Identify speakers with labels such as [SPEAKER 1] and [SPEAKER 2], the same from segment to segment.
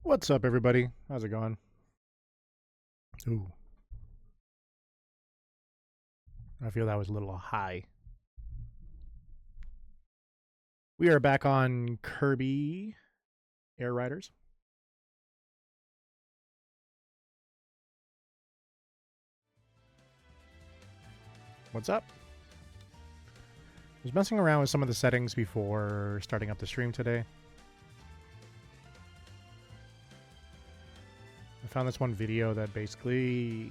[SPEAKER 1] What's up, everybody? How's it going? Ooh, I feel that was a little high. We are back on Kirby Air Riders. What's up? I was messing around with some of the settings before starting up the stream today. I found this one video that basically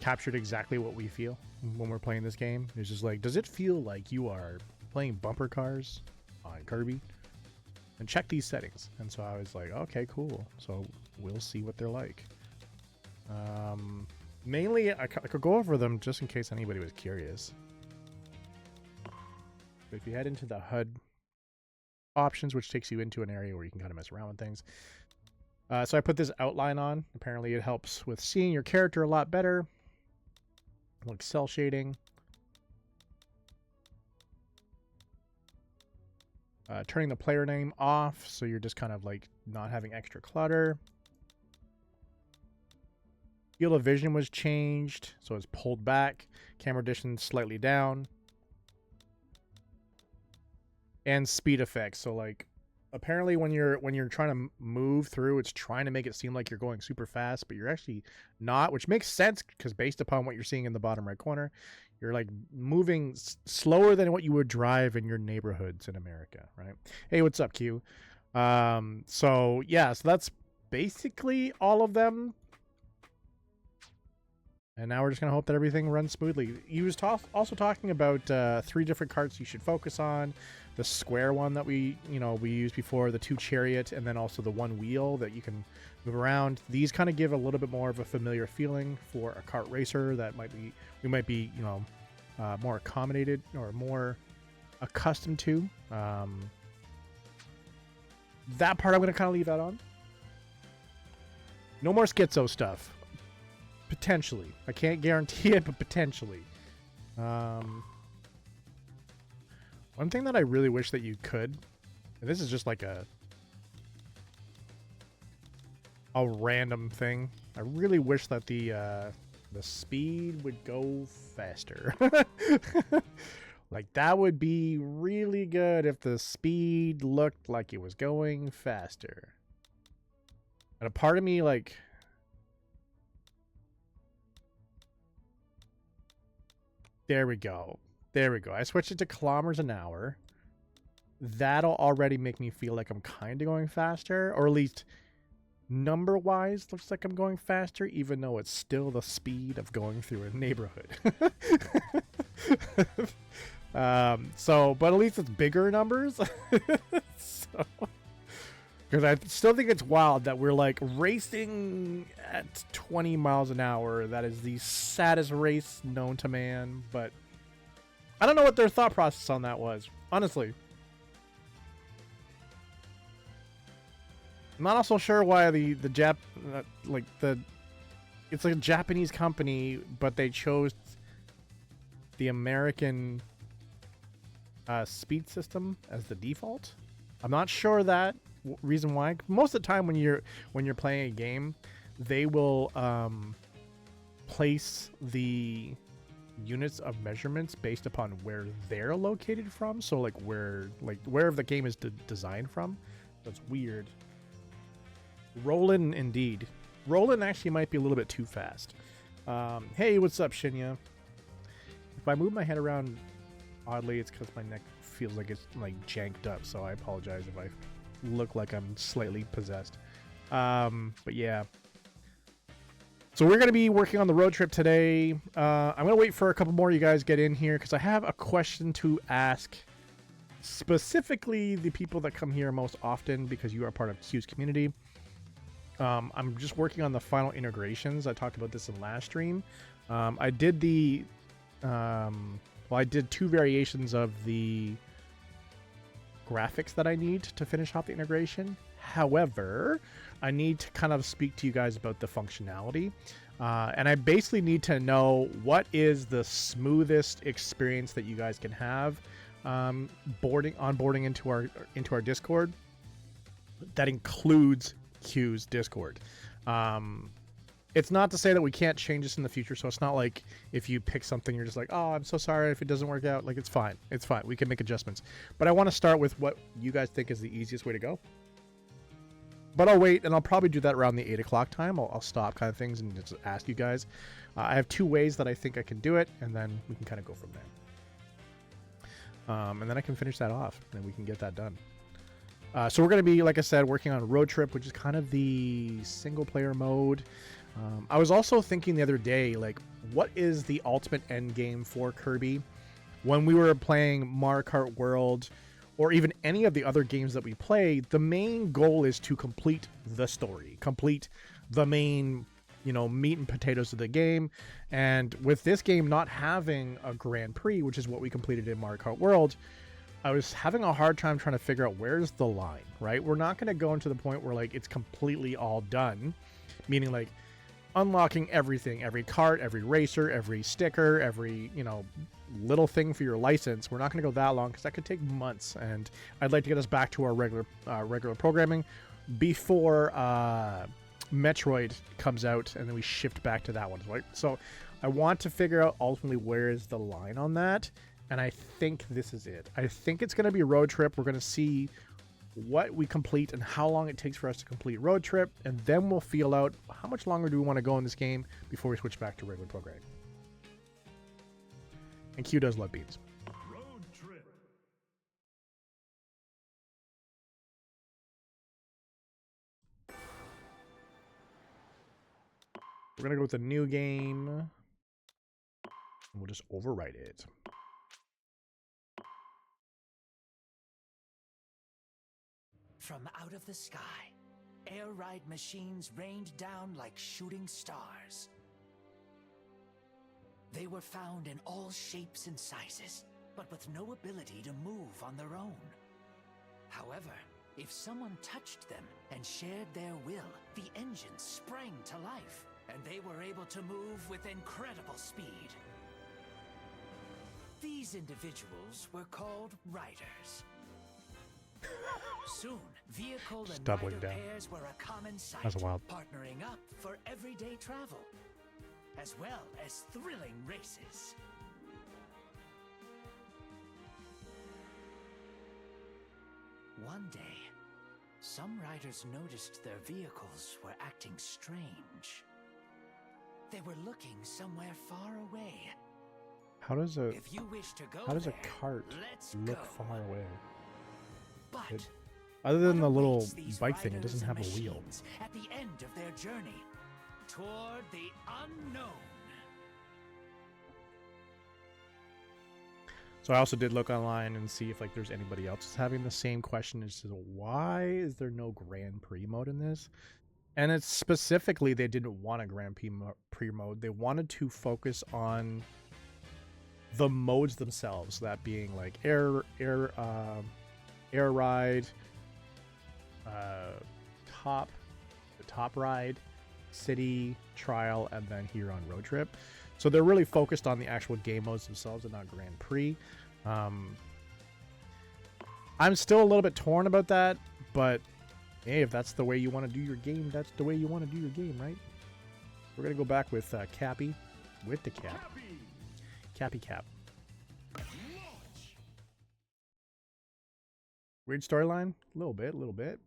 [SPEAKER 1] captured exactly what we feel when we're playing this game. It's just like, does it feel like you are playing bumper cars on Kirby? And check these settings. And so I was like, okay, cool. So we'll see what they're like. Mainly, I could go over them just in case anybody was curious. But if you head into the HUD options, which takes you into an area where you can kind of mess around with things. So I put this outline on. Apparently it helps with seeing your character a lot better. Like cell shading. Turning the player name off, so you're just kind of like not having extra clutter. Field of vision was changed, so it's pulled back. Camera distance slightly down. And speed effects. So like apparently when you're trying to move through, it's trying to make it seem like you're going super fast, but you're actually not, which makes sense because based upon what you're seeing in the bottom right corner, you're like moving slower than what you would drive in your neighborhoods in America, right? Hey, what's up, Q? So yeah, so that's basically all of them. And now we're just going to hope that everything runs smoothly. He was also talking about 3 different carts you should focus on. The square one that we used before, the 2 chariot, and then also the 1 wheel that you can move around. These kind of give a little bit more of a familiar feeling for a kart racer that we might be more accommodated or more accustomed to. That part I'm going to kind of leave that on. No more schizo stuff. Potentially. I can't guarantee it, but potentially. One thing that I really wish that you could, and this is just like a random thing. I really wish that the speed would go faster. Like that would be really good if the speed looked like it was going faster. And a part of me like there we go. There we go. I switched it to kilometers an hour. That'll already make me feel like I'm kind of going faster, or at least number-wise looks like I'm going faster, even though it's still the speed of going through a neighborhood. But at least it's bigger numbers. Because I still think it's wild that we're like racing at 20 miles an hour. That is the saddest race known to man. But I don't know what their thought process on that was, honestly. I'm not also sure why it's like a Japanese company, but they chose the American speed system as the default. I'm not sure that reason why. Most of the time when you're playing a game, they will place the units of measurements based upon where they're located from. So like wherever the game is designed from. That's weird. Roland, indeed. Roland actually might be a little bit too fast. Hey, what's up, Shinya? If I move my head around oddly, it's because my neck feels like it's like janked up, so I apologize if I look like I'm slightly possessed. But yeah. So we're going to be working on the road trip today. I'm going to wait for a couple more of you guys get in here because I have a question to ask specifically the people that come here most often because you are part of Q's community. I'm just working on the final integrations. I talked about this in last stream. I did I did 2 variations of the graphics that I need to finish off the integration. However, I need to kind of speak to you guys about the functionality. And I basically need to know what is the smoothest experience that you guys can have onboarding into our Discord that includes Q's Discord. It's not to say that we can't change this in the future, so it's not like if you pick something, you're just like, oh, I'm so sorry if it doesn't work out. Like, it's fine. It's fine. We can make adjustments. But I want to start with what you guys think is the easiest way to go. But I'll wait, and I'll probably do that around the 8 o'clock time. I'll stop kind of things and just ask you guys. I have 2 ways that I think I can do it, and then we can kind of go from there. And then I can finish that off, and we can get that done. So we're going to be, like I said, working on Road Trip, which is kind of the single-player mode. I was also thinking the other day, like, what is the ultimate end game for Kirby? When we were playing Mario Kart World, or even any of the other games that we play, the main goal is to complete the story, complete the main, you know, meat and potatoes of the game. And with this game not having a Grand Prix, which is what we completed in Mario Kart World, I was having a hard time trying to figure out where's the line, right? We're not going to go into the point where, like, it's completely all done, meaning, like, unlocking everything, every cart, every racer, every sticker, every, you know, little thing for your license. We're not going to go that long because that could take months, and I'd like to get us back to our regular programming before Metroid comes out, and then we shift back to that one, right? So I want to figure out ultimately where is the line on that, and I think this is it. I think it's going to be Road Trip. We're going to see what we complete and how long it takes for us to complete Road Trip, and then we'll feel out how much longer do we want to go in this game before we switch back to regular programming. And Q does love beans.
[SPEAKER 2] Road Trip.
[SPEAKER 1] We're going to go with a new game, and we'll just overwrite it.
[SPEAKER 3] From out of the sky, air ride machines rained down like shooting stars. They were found in all shapes and sizes, but with no ability to move on their own. However, if someone touched them and shared their will, the engines sprang to life, and they were able to move with incredible speed. These individuals were called riders. Soon, vehicle and rider pairs were a common sight, partnering up for everyday travel, as well as thrilling races. One day, some riders noticed their vehicles were acting strange. They were looking somewhere far away.
[SPEAKER 1] How does a cart look
[SPEAKER 3] go.
[SPEAKER 1] far away?
[SPEAKER 3] But
[SPEAKER 1] Other than the little
[SPEAKER 3] awaits these
[SPEAKER 1] bike thing, it doesn't
[SPEAKER 3] riders
[SPEAKER 1] have
[SPEAKER 3] and
[SPEAKER 1] a wheel.
[SPEAKER 3] machines at the end of their journey toward the unknown.
[SPEAKER 1] So I also did look online and see if, like, there's anybody else that's having the same question as to why is there no Grand Prix mode in this? And it's specifically they didn't want a Grand Prix mode. They wanted to focus on the modes themselves, that being like air ride, top ride, city, trial, and then here on Road Trip. So they're really focused on the actual game modes themselves and not Grand Prix. I'm still a little bit torn about that, but hey, if that's the way you want to do your game, that's the way you want to do your game, right? We're going to go back with Cappy, with the cap. Cappy Cap. Weird storyline? A little bit.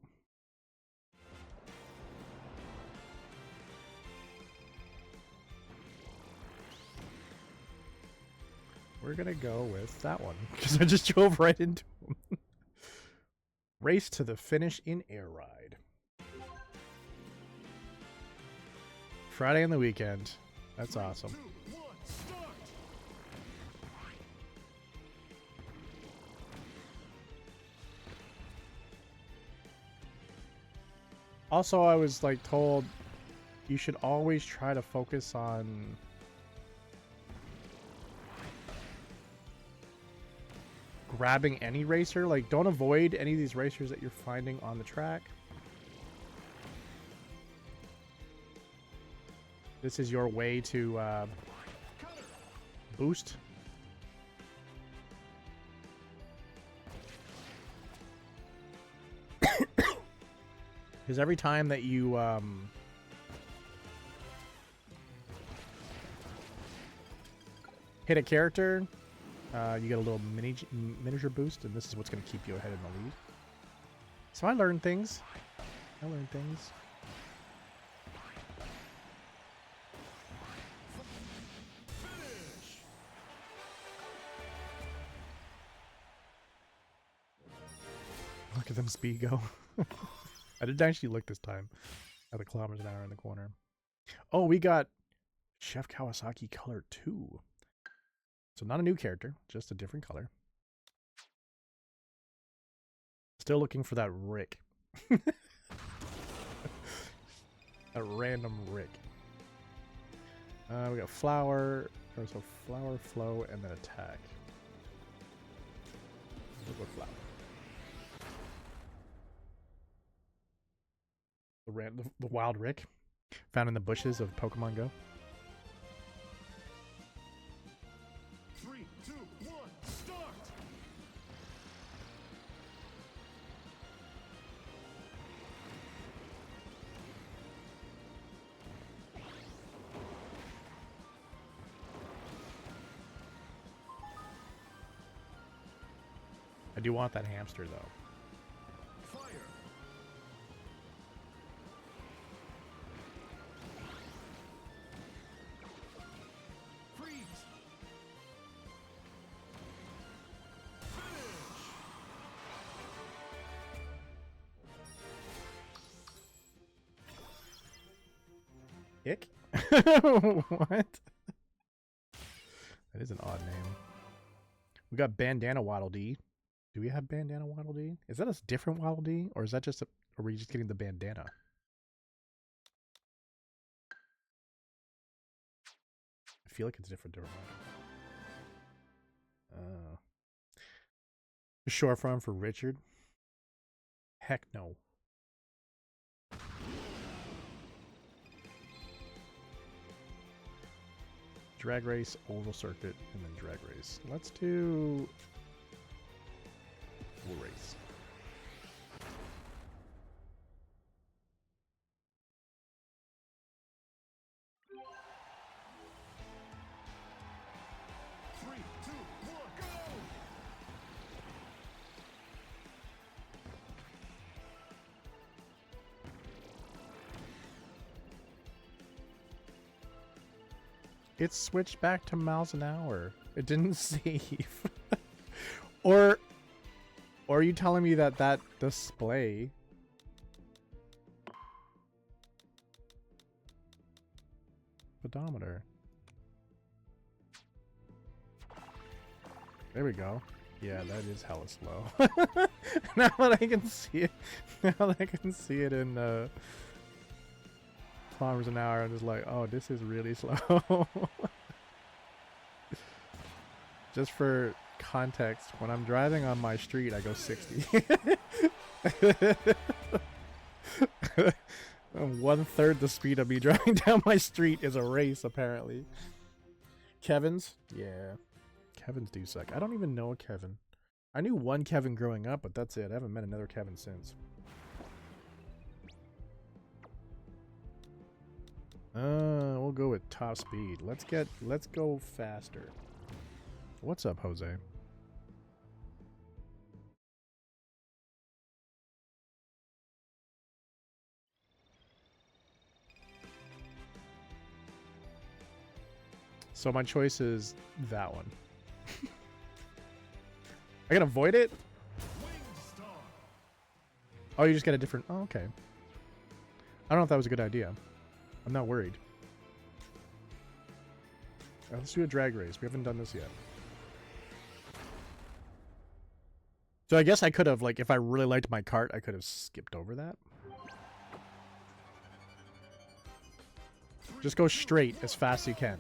[SPEAKER 1] We're going to go with that one, because I just drove right into him. Race to the finish in Air Ride. Friday and the weekend. That's awesome.
[SPEAKER 2] 3, 2, 1, start.
[SPEAKER 1] Also, I was like told you should always try to focus on grabbing any racer. Like, don't avoid any of these racers that you're finding on the track. This is your way to boost. Because every time that you hit a character, you get a little miniature boost, and this is what's going to keep you ahead in the lead. So I learned things. Look at them speed go. I didn't actually look this time at the kilometers an hour in the corner. Oh, we got Chef Kawasaki Color 2. So not a new character, just a different color. Still looking for that Rick. A random Rick. We got flower, or so flower, flow, and then attack. We'll go flower. The wild Rick, found in the bushes of Pokemon Go.
[SPEAKER 2] 3, 2, 1, start!
[SPEAKER 1] I do want that hamster though.
[SPEAKER 2] Fire! Freeze!
[SPEAKER 1] Ick? What? That is an odd name. We got Bandana Waddle Dee. Do we have Bandana Waddle Dee? Is that a different Waddle Dee? Or is that just a... Are we just getting the bandana? I feel like it's different. Short form for Richard? Heck no. Drag race, oval circuit, and then drag race. Let's do oval race.
[SPEAKER 2] Three, two, one, go!
[SPEAKER 1] It switched back to miles an hour. It didn't save. Or are you telling me that that display speedometer? There we go. Yeah, that is hella slow. Now that I can see it, in kilometers an hour, I'm just like, oh, this is really slow. Just for context, when I'm driving on my street, I go 60. 1/3 the speed of me driving down my street is a race, apparently. Kevin's? Yeah. Kevin's do suck. I don't even know a Kevin. I knew one Kevin growing up, but that's it. I haven't met another Kevin since. We'll go with top speed. Let's go faster. What's up, Jose? So my choice is that one. I can avoid it? Oh, you just get a different... Oh, okay. I don't know if that was a good idea. I'm not worried. Right, let's do a drag race. We haven't done this yet. So I guess I could have, like, if I really liked my cart, I could have skipped over that. Just go straight as fast as you can.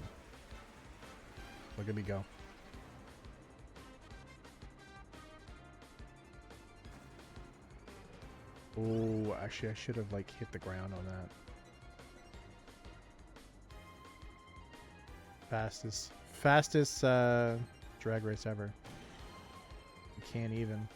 [SPEAKER 1] Look at me go. Oh, actually, I should have, like, hit the ground on that. Fastest drag race ever. You can't even.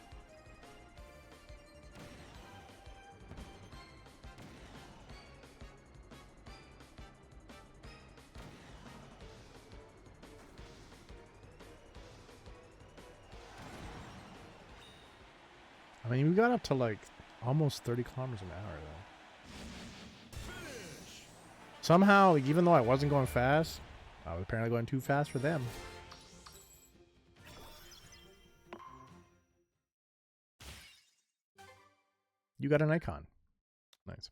[SPEAKER 1] I mean, we got up to like almost 30 kilometers an hour though. Somehow, even though I wasn't going fast, I was apparently going too fast for them. You got an icon. Nice.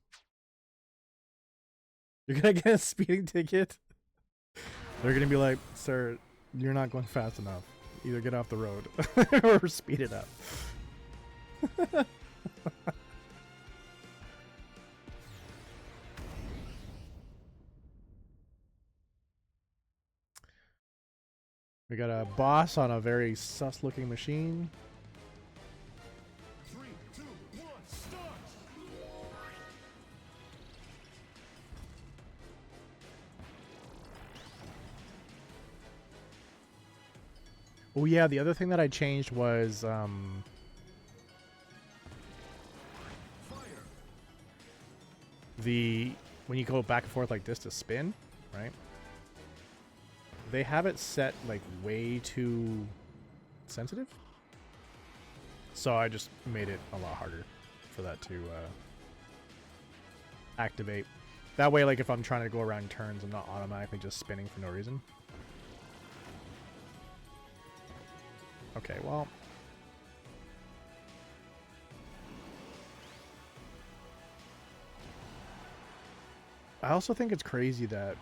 [SPEAKER 1] You're gonna get a speeding ticket? They're gonna be like, sir, you're not going fast enough. Either get off the road or speed it up. We got a boss on a very sus looking machine.
[SPEAKER 2] 3, 2, 1, start!
[SPEAKER 1] Oh yeah, the other thing that I changed was
[SPEAKER 2] Fire!
[SPEAKER 1] when you go back and forth like this to spin, right? They have it set like way too sensitive. So I just made it a lot harder for that to activate. That way, like if I'm trying to go around turns, I'm not automatically just spinning for no reason. Okay, well. I also think it's crazy that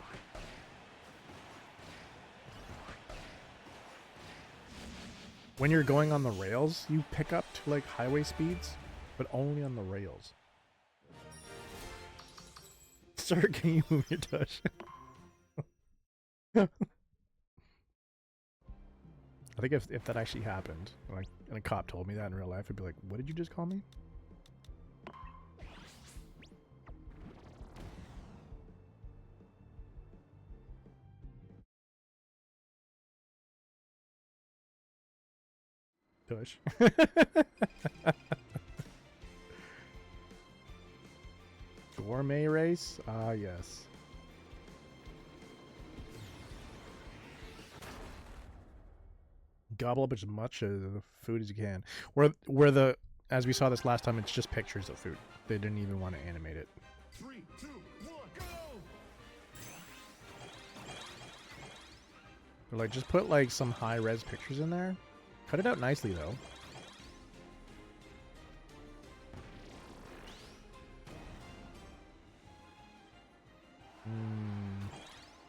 [SPEAKER 1] when you're going on the rails, you pick up to like highway speeds, but only on the rails. Sir, can you move your tush? I think if that actually happened, like, and a cop told me that in real life, I'd be like, what did you just call me? Tush. Gourmet race? Ah, yes. Gobble up as much of the food as you can. Where the, as we saw this last time, it's just pictures of food. They didn't even want to animate it.
[SPEAKER 2] 3, 2, 1, go!
[SPEAKER 1] Or like, just put like some high res pictures in there. Cut it out nicely though.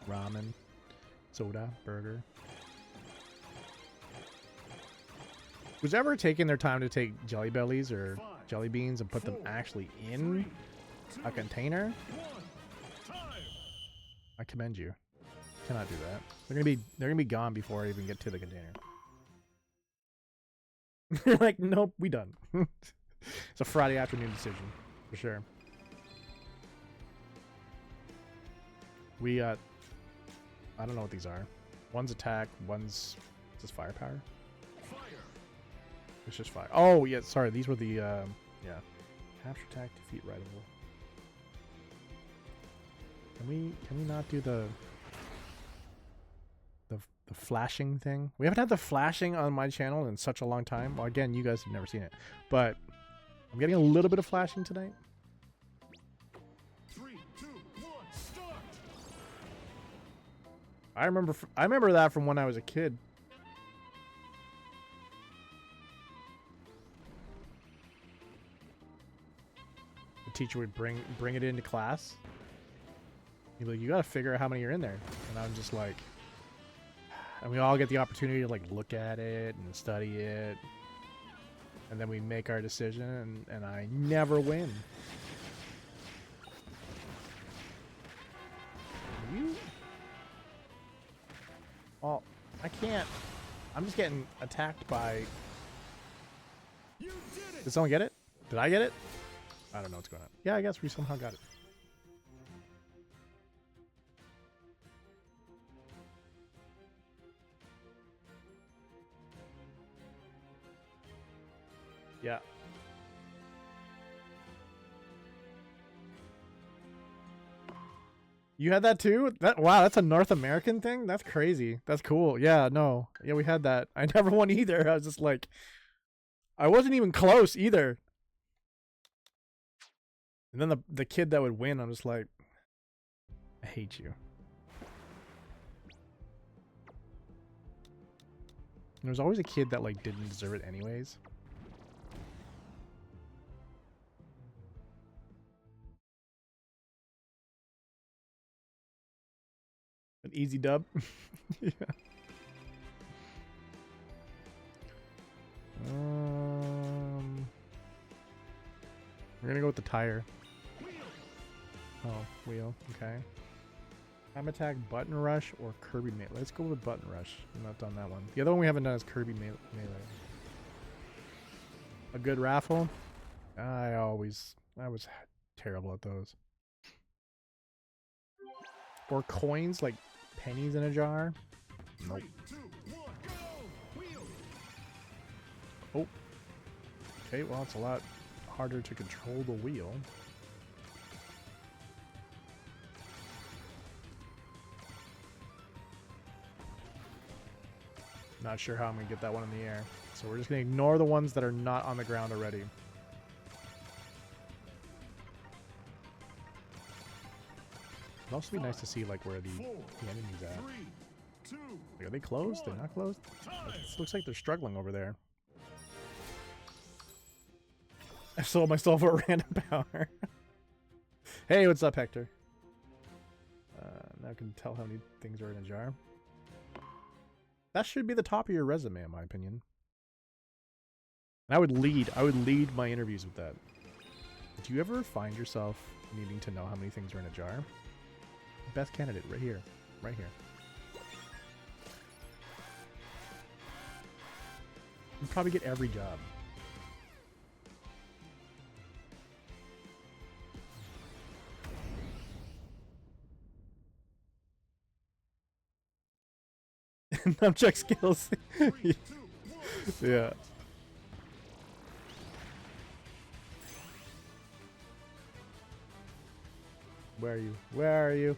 [SPEAKER 1] Ramen, soda, burger. Who's ever taken their time to take Jelly Bellies or Jelly Beans and put them actually in a container? I commend you. Cannot do that. They're gonna be gone before I even get to the container. You're like, nope, we done. It's a Friday afternoon decision, for sure. We I don't know what these are. One's attack, one's just firepower. It's just fire. Oh yeah, sorry, these were the yeah. Capture attack, defeat rideable. Can we not do the flashing thing? We haven't had the flashing on my channel in such a long time. Well, again, you guys have never seen it, but I'm getting a little bit of flashing tonight.
[SPEAKER 2] 3, 2, 1, start!
[SPEAKER 1] I remember that from when I was a kid. The teacher would bring it into class. He'd be like, you gotta figure out how many are in there. And I'm just like, and we all get the opportunity to like look at it and study it. And then we make our decision and I never win. You? Well, I can't. I'm just getting attacked by...
[SPEAKER 2] You did it!
[SPEAKER 1] Did someone get it? Did I get it? I don't know what's going on. Yeah, I guess we somehow got it. Yeah. You had that too? Wow, that's a North American thing? That's crazy. That's cool. Yeah, no. Yeah, we had that. I never won either. I was just like, I wasn't even close either. And then the kid that would win, I'm just like, I hate you. There's always a kid that like didn't deserve it anyways. An easy dub. Yeah. We're gonna go with the tire. Oh, wheel. Okay. Time attack, button rush, or Kirby melee. Let's go with button rush. I'm not done that one. The other one we haven't done is Kirby melee. A good raffle. I was terrible at those. Or coins, like pennies in a jar. Nope.
[SPEAKER 2] 3, 2, 1, go! Wheel!
[SPEAKER 1] Oh. Okay, well, it's a lot harder to control the wheel. Not sure how I'm going to get that one in the air. So we're just going to ignore the ones that are not on the ground already. It'd also be nice to see like where the enemies at.
[SPEAKER 2] 3, 2,
[SPEAKER 1] Like, are they closed? They're not closed? It looks like they're struggling over there. I sold myself a random power. Hey, what's up, Hector? Now I can tell how many things are in a jar. That should be the top of your resume, in my opinion. And I would lead my interviews with that. Did you ever find yourself needing to know how many things are in a jar? Best candidate, right here. Right here. You probably get every job. Nunchuck skills.
[SPEAKER 2] 3, 2, 1.
[SPEAKER 1] Yeah. Where are you? Where are you?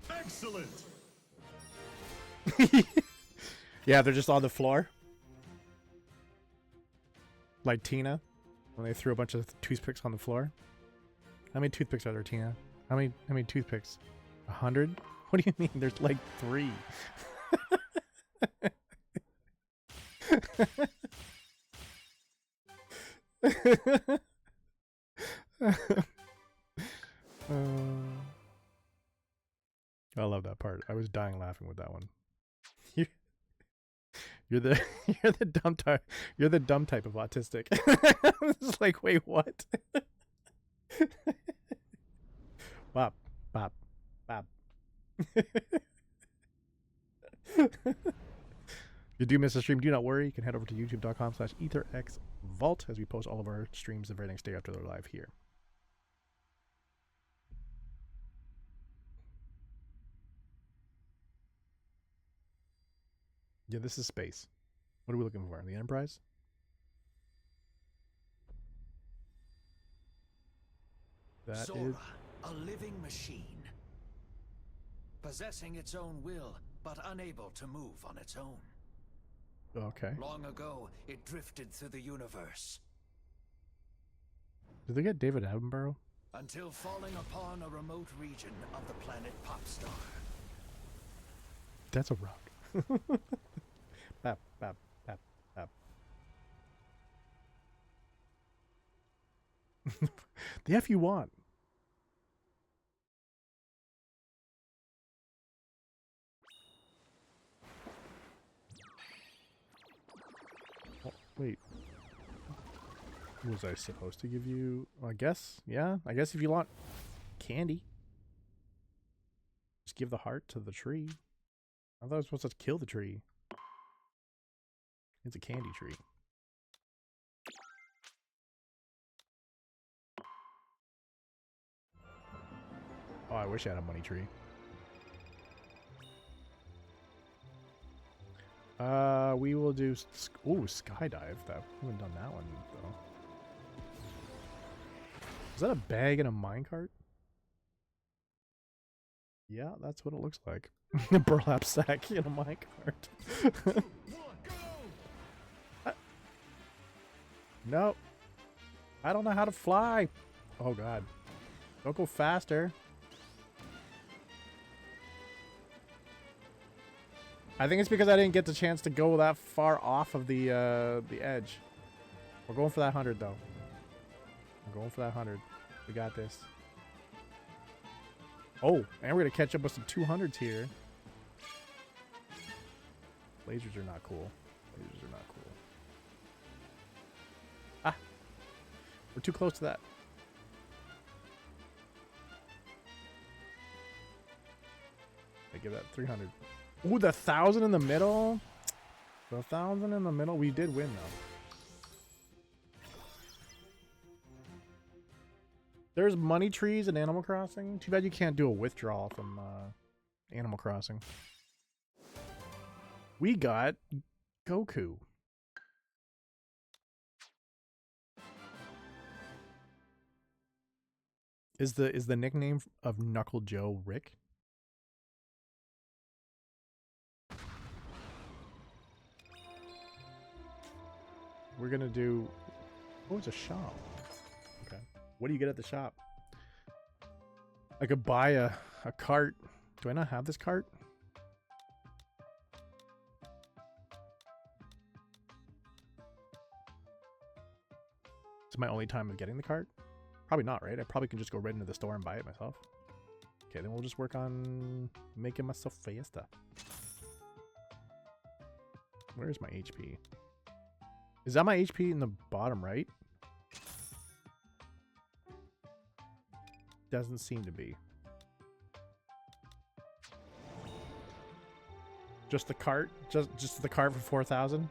[SPEAKER 2] Excellent!
[SPEAKER 1] Yeah, they're just on the floor. Like Tina, when they threw a bunch of toothpicks on the floor. How many toothpicks are there, Tina? How many toothpicks? 100? What do you mean? There's like 3. I love that part. I was dying laughing with that one. You're the you're the dumb type of autistic. It's like, wait, what? Bop, bop, bop. If you do miss a stream, do not worry. You can head over to youtube.com/ETHERxVault as we post all of our streams the very next day after they're live here. Yeah, this is space. What are we looking for? The Enterprise? That
[SPEAKER 3] Zora,
[SPEAKER 1] is...
[SPEAKER 3] a living machine. Possessing its own will, but unable to move on its own.
[SPEAKER 1] Okay.
[SPEAKER 3] Long ago, it drifted through the universe.
[SPEAKER 1] Did they get David Attenborough?
[SPEAKER 3] Until falling upon a remote region of the planet Popstar.
[SPEAKER 1] That's a rock. Bap, bap, bap, bap. The F you want. Oh, wait. Was I supposed to give you... I guess. Yeah. I guess if you want candy. Just give the heart to the tree. I thought I was supposed to kill the tree. It's a candy tree. Oh, I wish I had a money tree. We will do skydive. That we haven't done that one though. Is that a bag in a minecart? Yeah, that's what it looks like. A burlap sack in a minecart. No. I don't know how to fly. Oh god. Don't go faster. I think it's because I didn't get the chance to go that far off of the edge. We're going for that 100 though. I'm going for that 100. We got this. Oh, and we're gonna catch up with some 200s here. Lasers are not cool. Lasers are not cool. Ah, we're too close to that. I give that 300. Ooh, the 1,000 in the middle. The 1,000 in the middle. We did win though. There's money trees in Animal Crossing. Too bad you can't do a withdrawal from Animal Crossing. We got Goku. Is the nickname of Knuckle Joe Rick? We're gonna do. Oh, it's a shop. Okay. What do you get at the shop? I could buy a cart. Do I not have this cart? Is it my only time of getting the cart? Probably not, right? I probably can just go right into the store and buy it myself. Okay, then we'll just work on making myself faster. Where's my HP? Is that my HP in the bottom right? Doesn't seem to be. Just the cart? Just the cart for 4,000?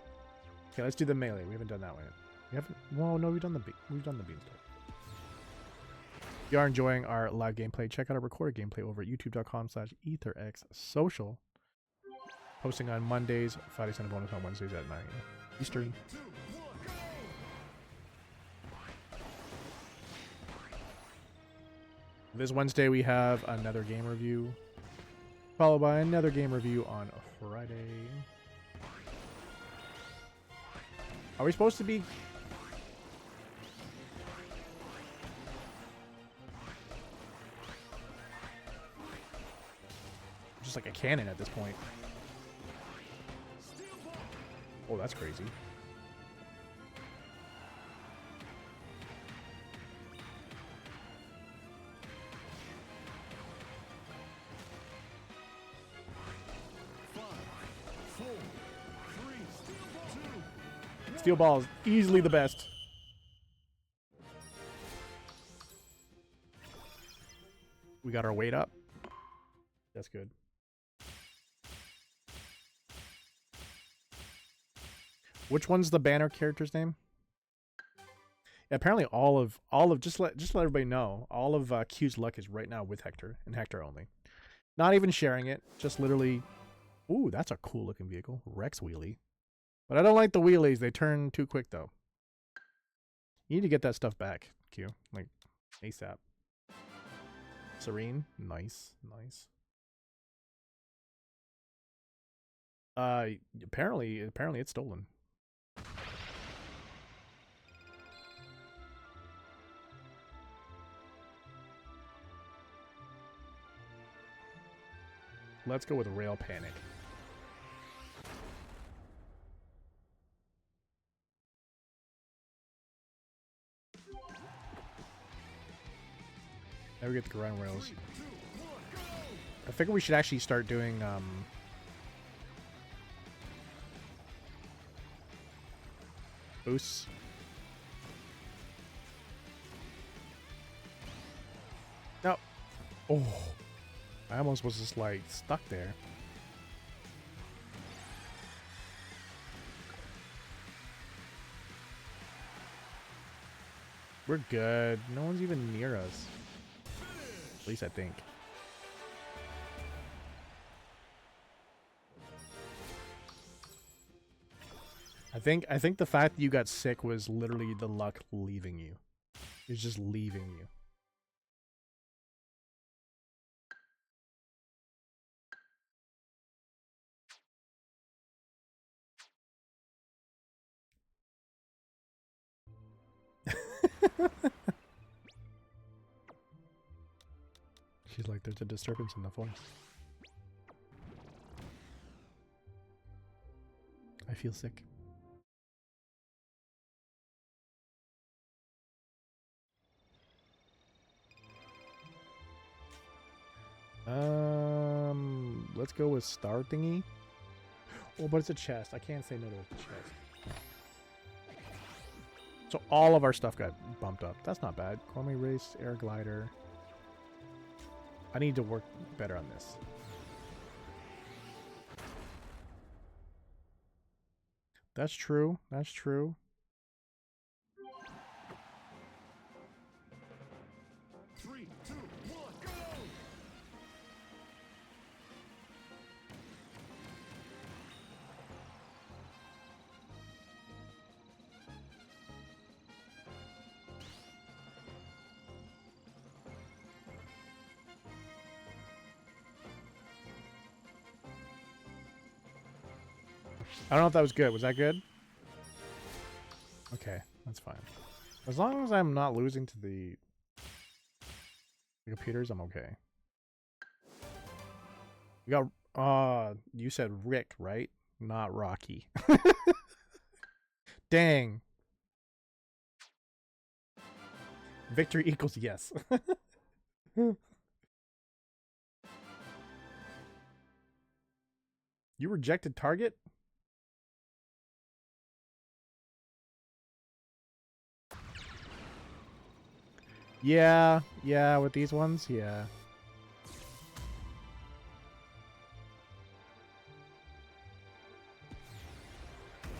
[SPEAKER 1] Okay, let's do the melee. We haven't done that one yet. We haven't. Well, no, we've done the beanstalk. If you are enjoying our live gameplay, check out our recorded gameplay over at youtube.com/ETHERxSOCIal. Posting on Mondays, Fridays, and a bonus on Wednesdays at 9 Eastern. This Wednesday we have another game review, followed by another game review on Friday. Are we supposed to be... just like a cannon at this point. Oh, that's crazy. Steel ball is easily the best. We got our weight up. That's good. Which one's the banner character's name? Yeah, apparently all of just let everybody know, all of Q's luck is right now with Hector and Hector only. Not even sharing it, just literally. Ooh, that's a cool looking vehicle. Rex wheelie. But I don't like the wheelies. They turn too quick, though. You need to get that stuff back, Q. Like, ASAP. Serene. Nice. Nice. Apparently it's stolen. Let's go with Rail Panic. Now we get the ground rails. I figure we should actually start doing boosts. No. Oh. I almost was just like stuck there. We're good. No one's even near us. At least I think. I think the fact that you got sick was literally the luck leaving you. It's just leaving you. She's like, there's a disturbance in the voice. I feel sick. Let's go with star thingy. Oh, but it's a chest. I can't say no to a chest. So all of our stuff got bumped up. That's not bad. Kwame Race, Air Glider. I need to work better on this. That's true. That's true.
[SPEAKER 2] Three, two, one, go!
[SPEAKER 1] I don't know if that was good. Was that good? Okay, that's fine. As long as I'm not losing to the computers, I'm okay. You got, you said Rick, right? Not Rocky. Dang. Victory equals yes. You rejected target? Yeah, with these ones, yeah.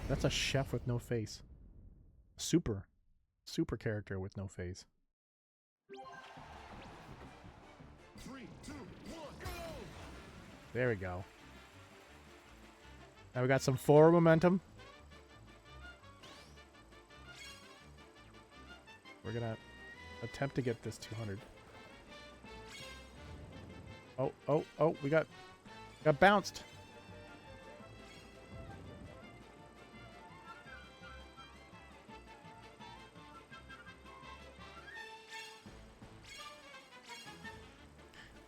[SPEAKER 1] That's a chef with no face. Super character with no face.
[SPEAKER 2] 3, 2, 1, go!
[SPEAKER 1] There we go. Now we got some forward momentum. We're gonna attempt to get this 200. Oh, we got bounced.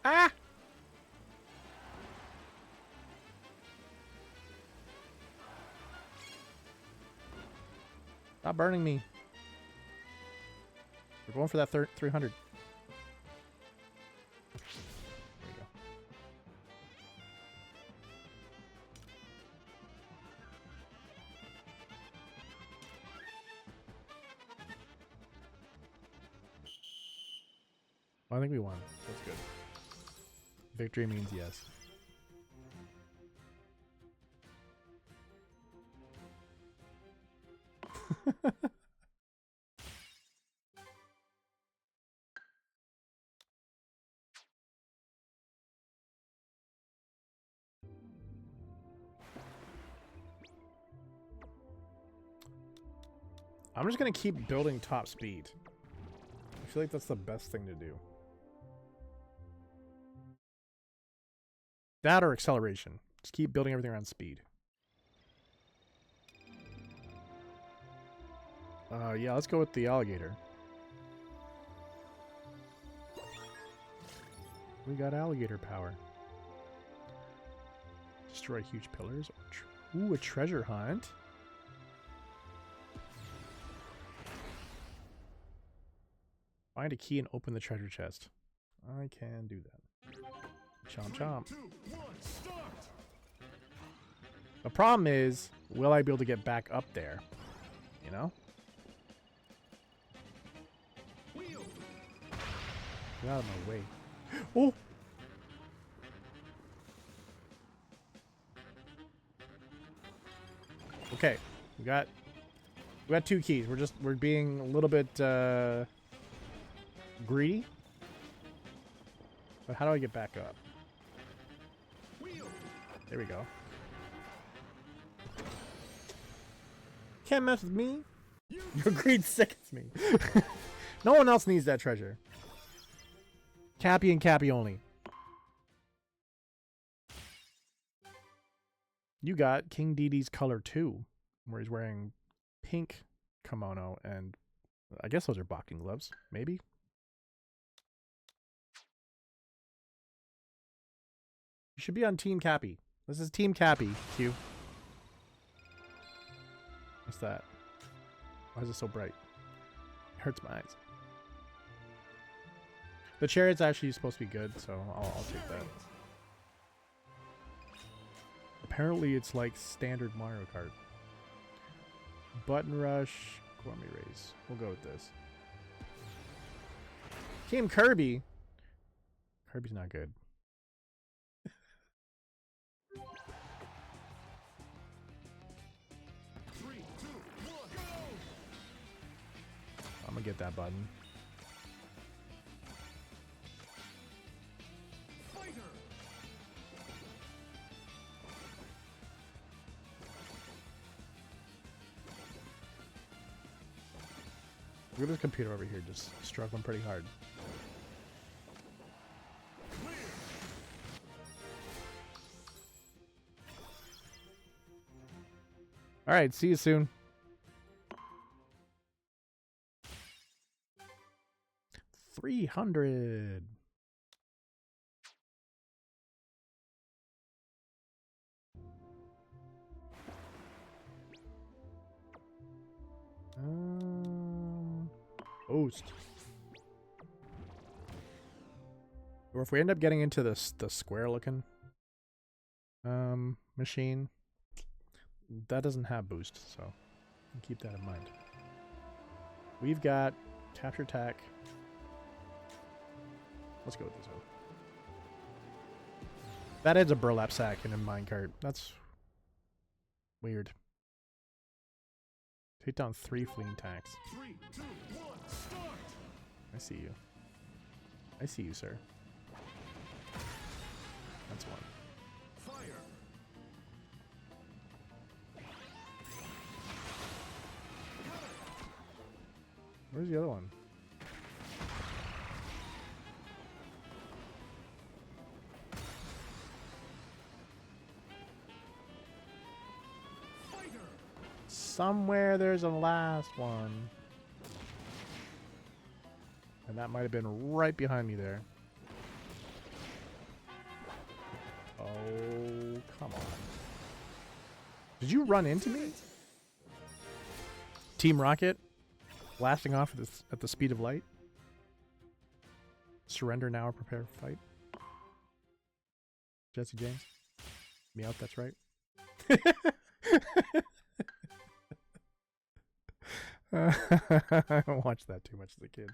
[SPEAKER 1] Ah! Stop burning me. We're going for that 300. There we go. I think we won. That's good. Victory means yes. I'm just gonna keep building top speed. I feel like that's the best thing to do. That or acceleration. Just keep building everything around speed. Yeah, let's go with the alligator. We got alligator power. Destroy huge pillars. Ooh, a treasure hunt. Find a key and open the treasure chest. I can do that. Chomp chomp.
[SPEAKER 2] 2, 1, start!
[SPEAKER 1] The problem is, will I be able to get back up there? You know?
[SPEAKER 2] Wheel!
[SPEAKER 1] Get out of my way. Oh! Okay, we got 2 keys. We're being a little bit greedy. But how do I get back up?
[SPEAKER 2] Wheel!
[SPEAKER 1] There we go. Can't mess with me. Your greed sickens me. No one else needs that treasure. Cappy and Cappy only. You got King Dede's color 2, where he's wearing pink kimono, and I guess those are boxing gloves, maybe? You should be on Team Cappy. This is Team Cappy, Q. What's that? Why is it so bright? It hurts my eyes. The chariot's actually supposed to be good, so I'll take that. Apparently it's like standard Mario Kart. Button Rush, Gourmet Race. We'll go with this. Team Kirby. Kirby's not good. I'm gonna get that button. Look at this computer over here, just struggling pretty hard. All right, see you soon. $300. Host. Or if we end up getting into the square looking machine, that doesn't have boost, so keep that in mind. We've got capture attack. Let's go with this one. That is a burlap sack in a minecart. That's weird. Take down 3 fleeing tacks.
[SPEAKER 2] 3, 2, 1, start.
[SPEAKER 1] I see you. I see you, sir. That's one.
[SPEAKER 2] Fire.
[SPEAKER 1] Where's the other one? Somewhere there's a last one. And that might have been right behind me there. Oh, come on. Did you run into me? Team Rocket? Blasting off at the speed of light? Surrender now or prepare for fight? Jesse James? Me out, that's right. I watched that too much as a kid.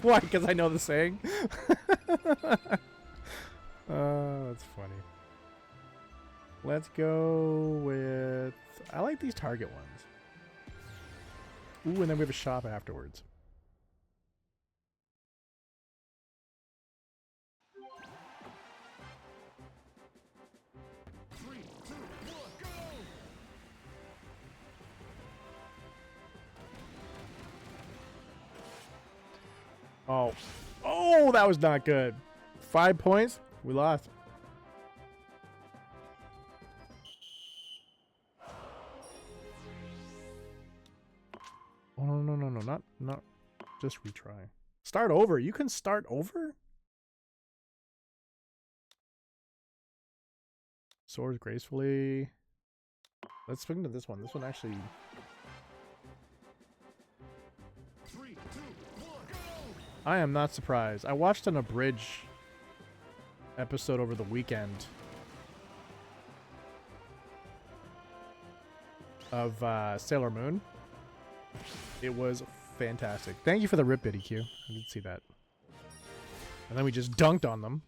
[SPEAKER 1] Why? Because I know the saying? That's funny. Let's go with... I like these target ones. Ooh, and then we have a shop afterwards. Oh. Oh, that was not good. 5 points. We lost. Oh, no. Not. Just retry. Start over. You can start over? Swords gracefully. Let's swing to this one. This one actually...
[SPEAKER 2] 3, 2, 1, go!
[SPEAKER 1] I am not surprised. I watched an abridged episode over the weekend of Sailor Moon. It was fantastic. Thank you for the rip bit, EQ. I didn't see that. And then we just dunked on them.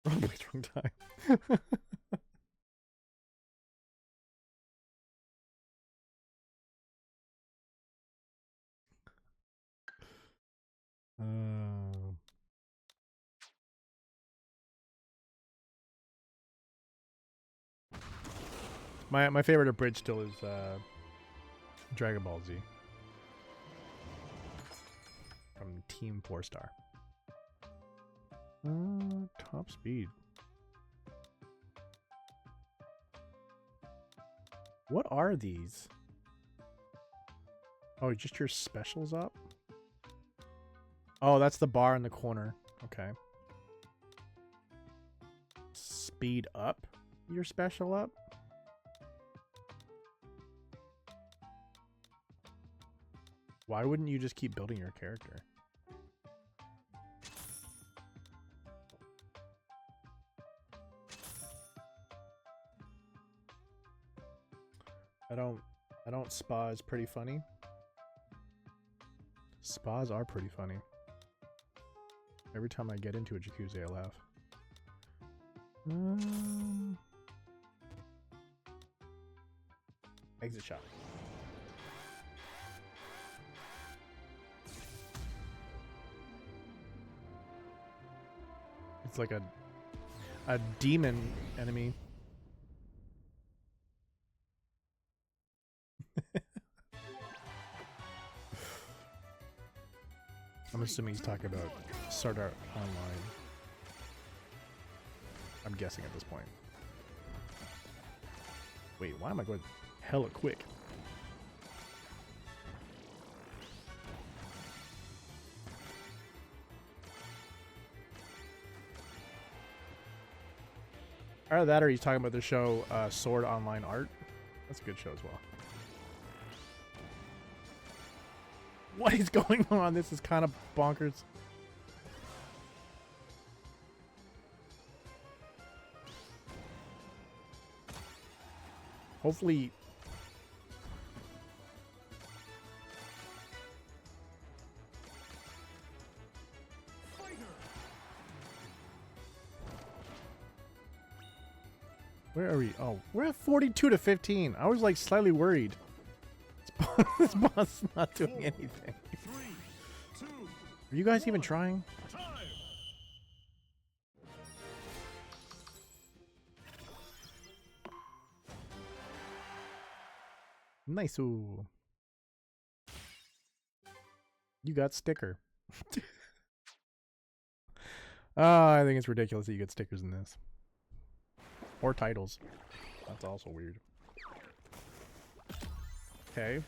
[SPEAKER 1] Wrong place, wrong time. My favorite abridged still is Dragon Ball Z from Team 4-Star. Top speed. What are these? Oh, just your specials up? Oh, that's the bar in the corner. Okay. Speed up your special up? Why wouldn't you just keep building your character? I don't spa is pretty funny. Spas are pretty funny. Every time I get into a jacuzzi, I laugh. Exit shot. It's like a demon enemy. I'm assuming he's talking about Sword Art Online. I'm guessing at this point. Wait, why am I going hella quick? Either that or he's talking about the show Sword Online Art. That's a good show as well. What is going on? This is kind of bonkers. Hopefully... Where are we? Oh, we're at 42 to 15. I was like slightly worried. This boss is not doing anything.
[SPEAKER 2] 3, 2,
[SPEAKER 1] Are you guys even trying?
[SPEAKER 2] time.
[SPEAKER 1] Nice. Ooh. You got sticker. I think it's ridiculous that you get stickers in this. Or titles. That's also weird. Okay.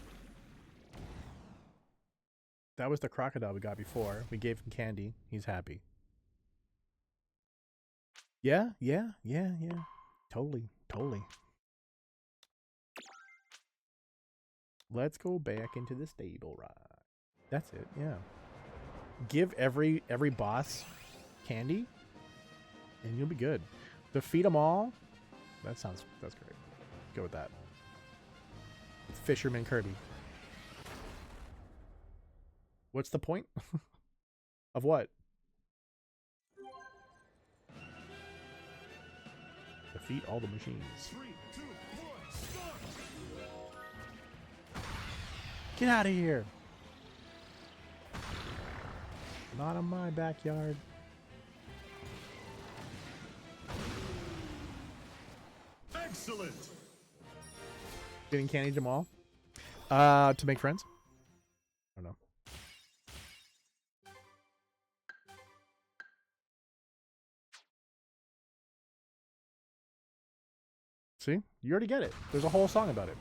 [SPEAKER 1] That was the crocodile we got before. We gave him candy. He's happy. Yeah. Totally. Let's go back into the stable ride. That's it, yeah. Give every boss candy, and you'll be good. Defeat them all. That's great. Go with that. Fisherman Kirby. What's the point? Of what? Defeat all the machines.
[SPEAKER 2] 3, 2, 1, start.
[SPEAKER 1] Get out of here. Not in my backyard.
[SPEAKER 2] Excellent.
[SPEAKER 1] Getting candy Jamal. To make friends? I don't know. See? You already get it. There's a whole song about it.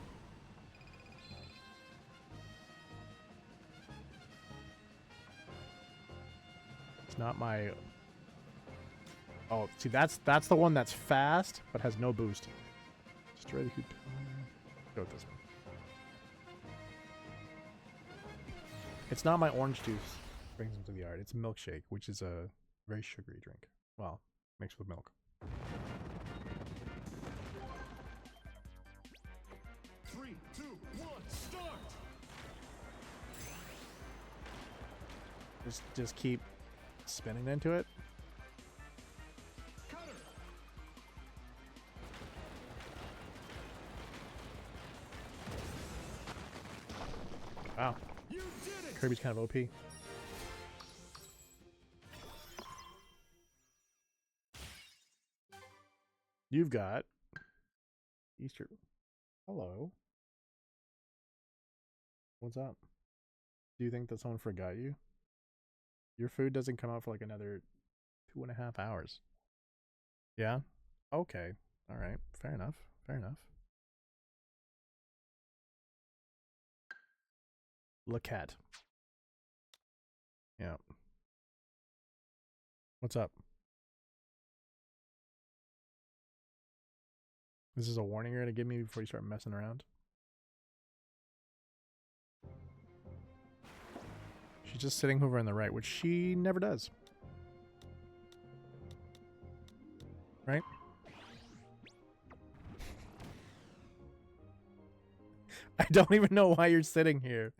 [SPEAKER 1] It's not my... Oh, see, that's the one that's fast, but has no boost. Destroy the hoop. Go with this one. It's not my orange juice. Brings them to the yard. It's milkshake, which is a very sugary drink. Well, mixed with milk.
[SPEAKER 2] 3, 2, 1, start.
[SPEAKER 1] Just keep spinning into it.
[SPEAKER 2] Cutter.
[SPEAKER 1] Wow.
[SPEAKER 2] You did it.
[SPEAKER 1] Kirby's kind of OP. You've got Easter. Hello. What's up? Do you think that someone forgot you? Your food doesn't come out for like another 2.5 hours. Yeah? Okay. All right. Fair enough. Fair enough. Lacat. Yeah. What's up? This is a warning you're gonna give me before you start messing around. She's just sitting over on the right, which she never does. Right? I don't even know why you're sitting here.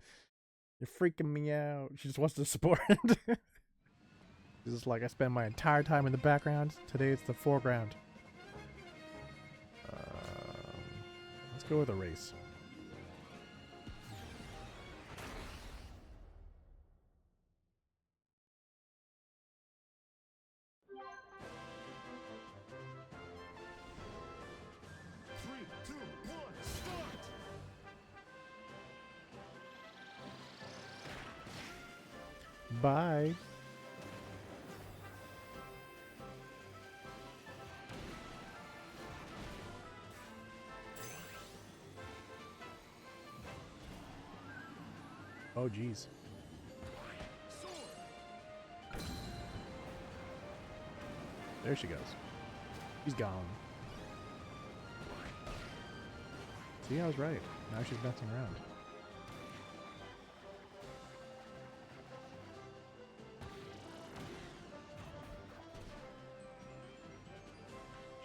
[SPEAKER 1] You're freaking me out. She just wants to support. She's just like, I spend my entire time in the background. Today it's the foreground. Let's go with a race.
[SPEAKER 2] Three, two, one, start!
[SPEAKER 1] Bye. Oh, geez. There she goes. She's gone. See, I was right. Now she's messing around.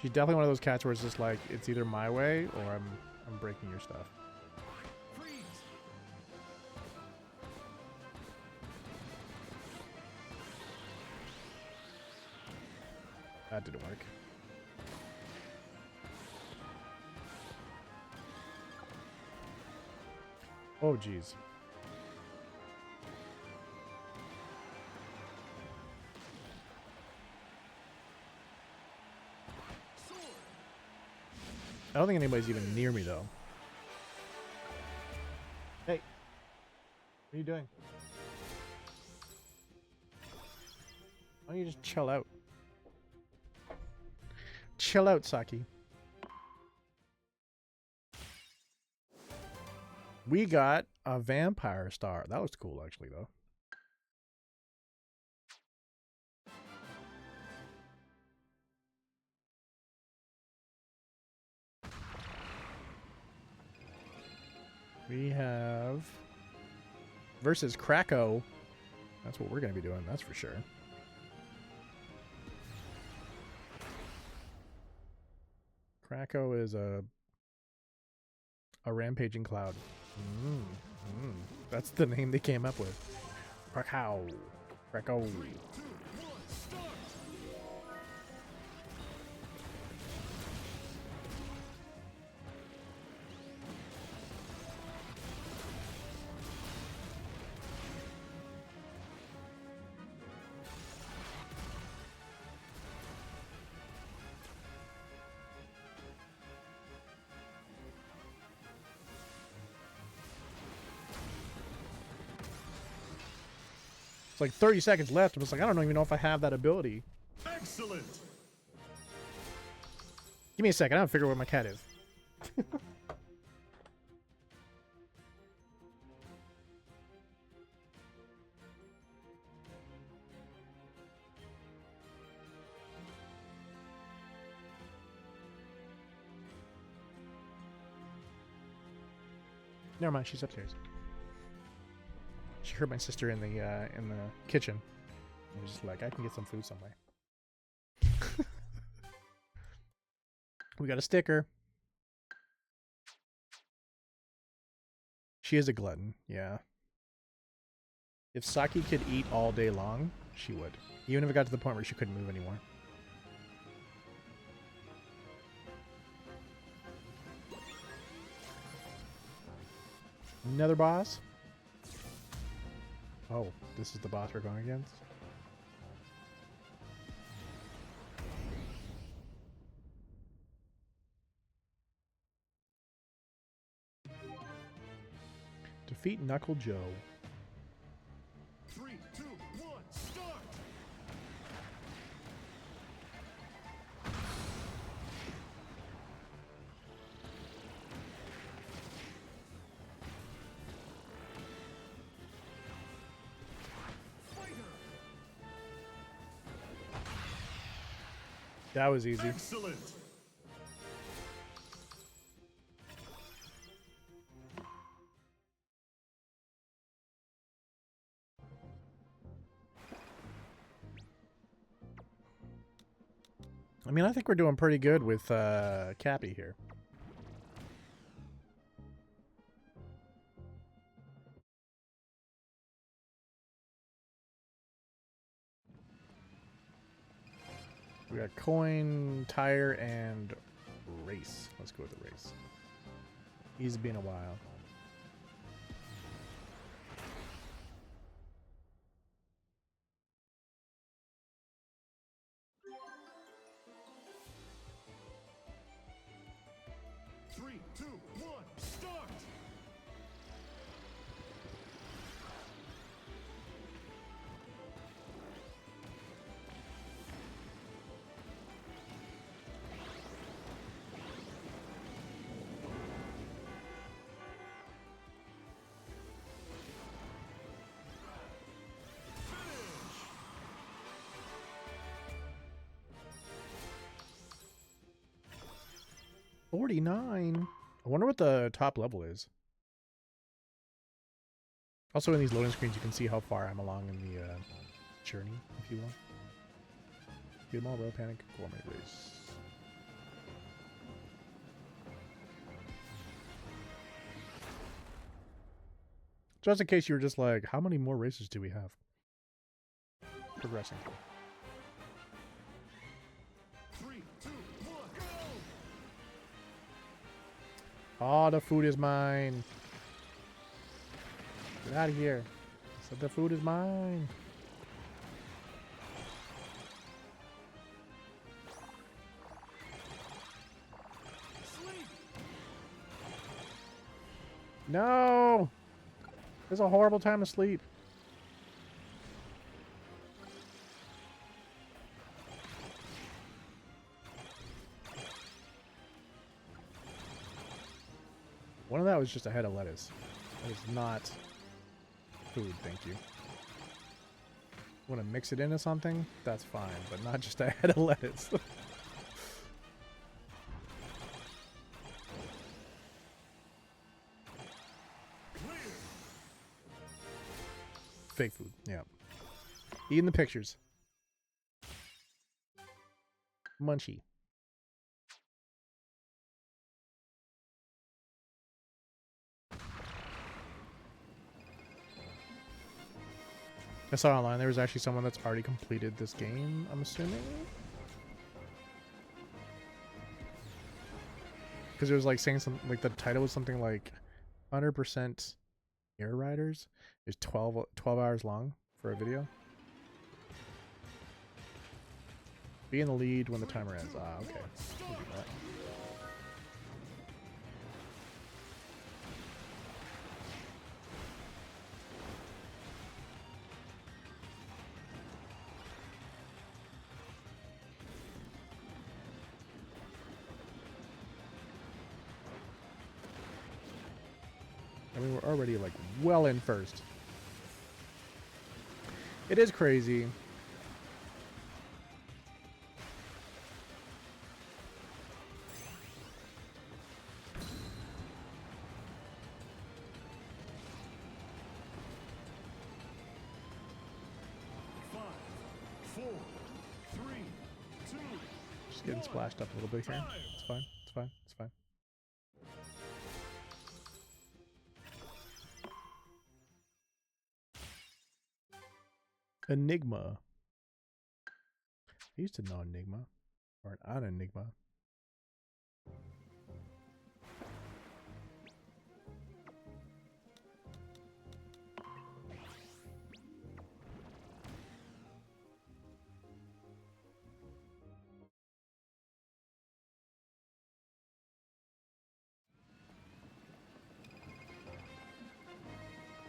[SPEAKER 1] She's definitely one of those cats where it's just like, it's either my way or I'm breaking your stuff.
[SPEAKER 2] Freeze!
[SPEAKER 1] That didn't work. Oh, geez. I don't think anybody's even near me, though. Hey. What are you doing? Why don't you just chill out? Chill out, Saki. We got a vampire star. That was cool, actually, though. We have versus Krakow. That's what we're going to be doing, that's for sure. Krakow is a rampaging cloud. That's the name they came up with. Krakow. Krakow.
[SPEAKER 2] Three, two, one, start!
[SPEAKER 1] It's like 30 seconds left. I'm just like, I don't even know if I have that ability.
[SPEAKER 2] Excellent!
[SPEAKER 1] Give me a second. I don't figure out where my cat is. Never mind. She's upstairs. She heard my sister in the kitchen. I was just like, I can get some food somewhere. We got a sticker. She is a glutton, yeah. If Saki could eat all day long, she would. Even if it got to the point where she couldn't move anymore. Another boss? Oh, this is the boss we're going against? Defeat Knuckle Joe.
[SPEAKER 2] 3, 2, 1, start! Fighter!
[SPEAKER 1] That was easy.
[SPEAKER 2] Excellent!
[SPEAKER 1] I mean, I think we're doing pretty good with Cappy here. We got coin, tire, and race. Let's go with the race. He's been a while.
[SPEAKER 2] Three, two, one, start! Finish!
[SPEAKER 1] 49. I wonder what the top level is. Also, in these loading screens, you can see how far I'm along in the journey, if you will. Get them all, Royal Panic, Gourmet Race. Just in case you were just like, how many more races do we have? Progressing.
[SPEAKER 2] 3, 2, 1, go!
[SPEAKER 1] Oh, the food is mine. Get out of here. So the food is mine.
[SPEAKER 2] Sleep!
[SPEAKER 1] No! It's a horrible time to sleep. One of that was just a head of lettuce. That is not food, thank you. Want to mix it into something? That's fine, but not just a head of lettuce.
[SPEAKER 2] Clear!
[SPEAKER 1] Fake food, yeah. Eating the pictures. Munchie. I saw online there was actually someone that's already completed this game, I'm assuming. Because it was like saying something, like the title was something like 100% Air Riders. It's 12 hours long for a video. Be in the lead when the timer ends. Ah, okay. We'll do that. I mean, we're already like well in first. It is crazy.
[SPEAKER 2] Five, four, three, two,
[SPEAKER 1] Just getting splashed up a little bit here. It's fine. It's fine. It's fine. Enigma. I used to know Enigma. Or an Enigma.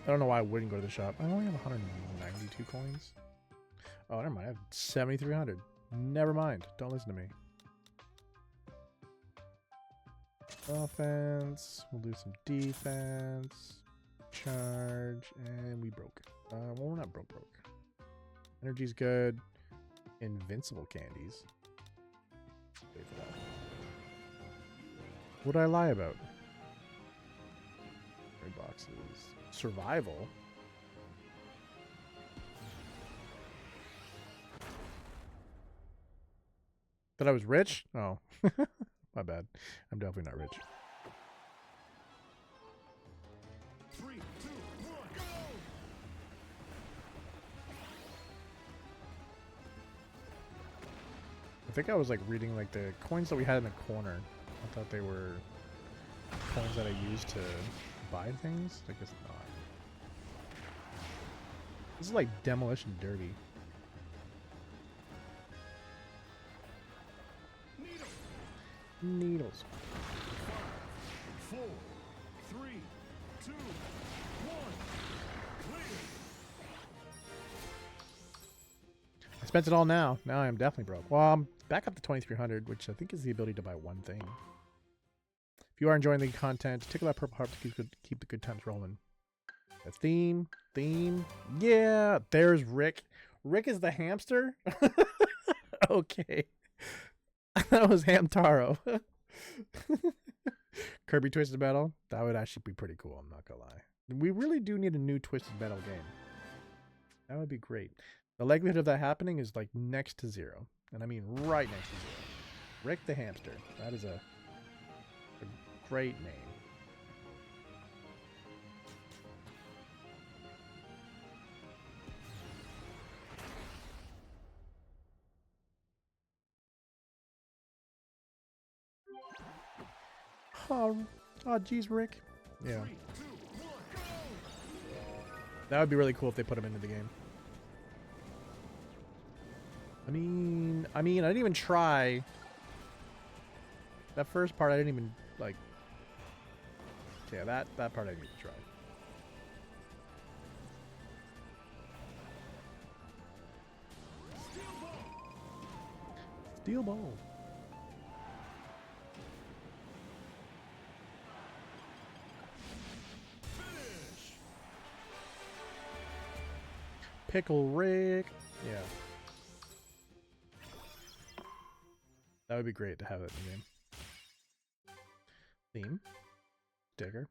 [SPEAKER 1] don't know why I wouldn't go to the shop. I only have 192 coins. Oh, never mind. I have 7,300. Never mind. Don't listen to me. Offense. We'll do some defense. Charge. And we broke. Well, we're not broke. Energy's good. Invincible candies. Wait for that. What did I lie about? Red boxes. Survival. That I was rich? Oh. My bad. I'm definitely not rich.
[SPEAKER 2] 3, 2, 1, go!
[SPEAKER 1] I think I was like reading like the coins that we had in the corner. I thought they were coins that I used to buy things. I guess not. This is like Demolition Derby. Needles.
[SPEAKER 2] 5, 4, 3, 2, 1, clear!
[SPEAKER 1] I spent it all now. Now I am definitely broke. Well, I'm back up to 2,300, which I think is the ability to buy one thing. If you are enjoying the content, tickle that purple heart to keep the good times rolling. A theme. Yeah, there's Rick. Rick is the hamster? Okay. That was Hamtaro. Kirby Twisted Metal. That would actually be pretty cool, I'm not gonna lie. We really do need a new Twisted Metal game. That would be great. The likelihood of that happening is like next to zero. And I mean right next to zero. Rick the Hamster. That is a great name. Oh, geez, Rick. Yeah.
[SPEAKER 2] 3, 2, 1, go!
[SPEAKER 1] That would be really cool if they put him into the game. I mean, I didn't even try. That first part, I didn't even, like... Yeah, that part I didn't even try. Steel ball.
[SPEAKER 2] Finish!
[SPEAKER 1] Pickle Rick. Yeah. That would be great to have it in the game. Theme. Sticker.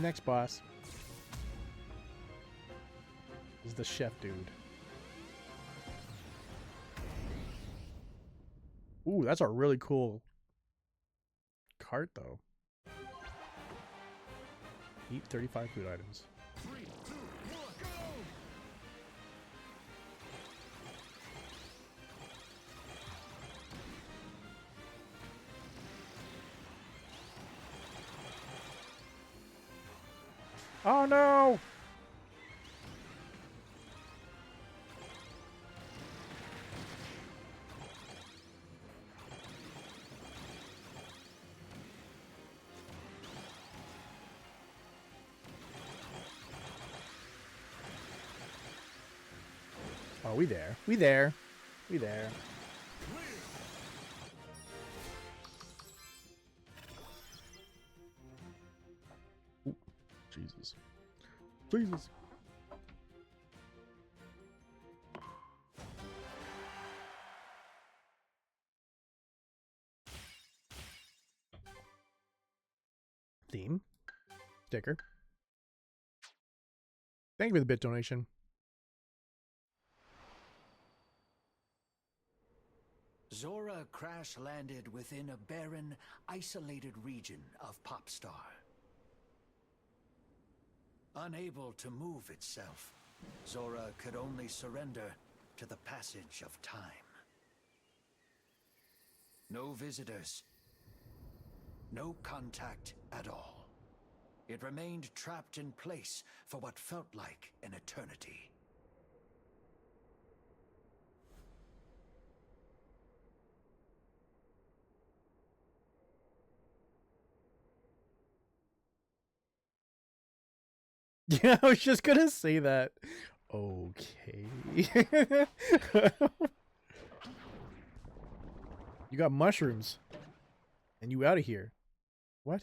[SPEAKER 1] Next boss is the chef dude. Ooh, that's a really cool cart, though. Eat 35 food items.
[SPEAKER 2] 3, 2, 1, go!
[SPEAKER 1] Oh no! Oh, we there. We there. We there.
[SPEAKER 2] Clear!
[SPEAKER 1] Ooh, Jesus. Jesus. Theme. Sticker. Thank you for the bit donation.
[SPEAKER 3] Zora crash-landed within a barren, isolated region of Popstar. Unable to move itself, Zora could only surrender to the passage of time. No visitors. No contact at all. It remained trapped in place for what felt like an eternity.
[SPEAKER 1] Yeah, I was just gonna say that. Okay. You got mushrooms. And you out of here. What?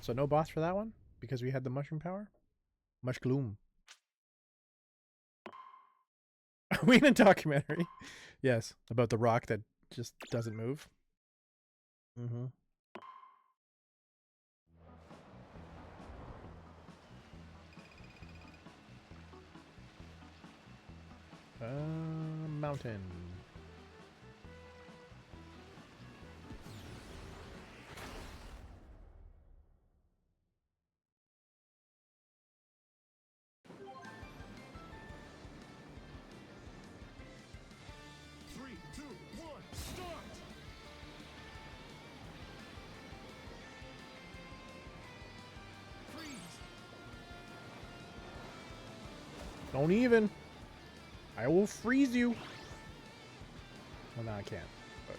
[SPEAKER 1] So no boss for that one? Because we had the mushroom power? Mush gloom. Are we in a documentary? Yes, about the rock that just doesn't move. Mm-hmm. Mountain.
[SPEAKER 2] Three, two, one, start! Freeze!
[SPEAKER 1] Don't even. I will freeze you. Well, no, I can't. But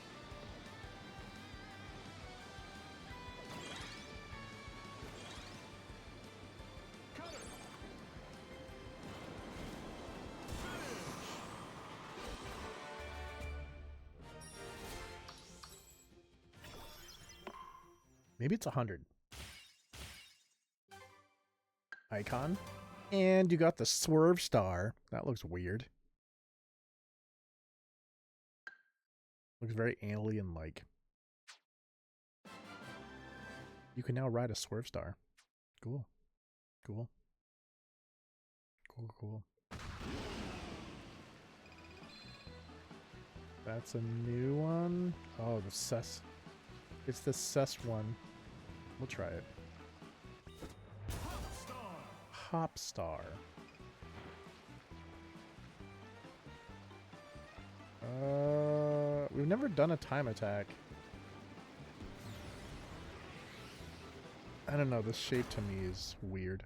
[SPEAKER 2] Cutter!
[SPEAKER 1] maybe it's 100. Icon. And you got the swerve star. That looks weird. Looks very alien-like. You can now ride a swerve star. Cool. Cool. Cool, cool. That's a new one. Oh, the sus. It's the sus one. We'll try it.
[SPEAKER 2] Hop star!
[SPEAKER 1] Hop star. We've never done a time attack. I don't know, this shape to me is weird.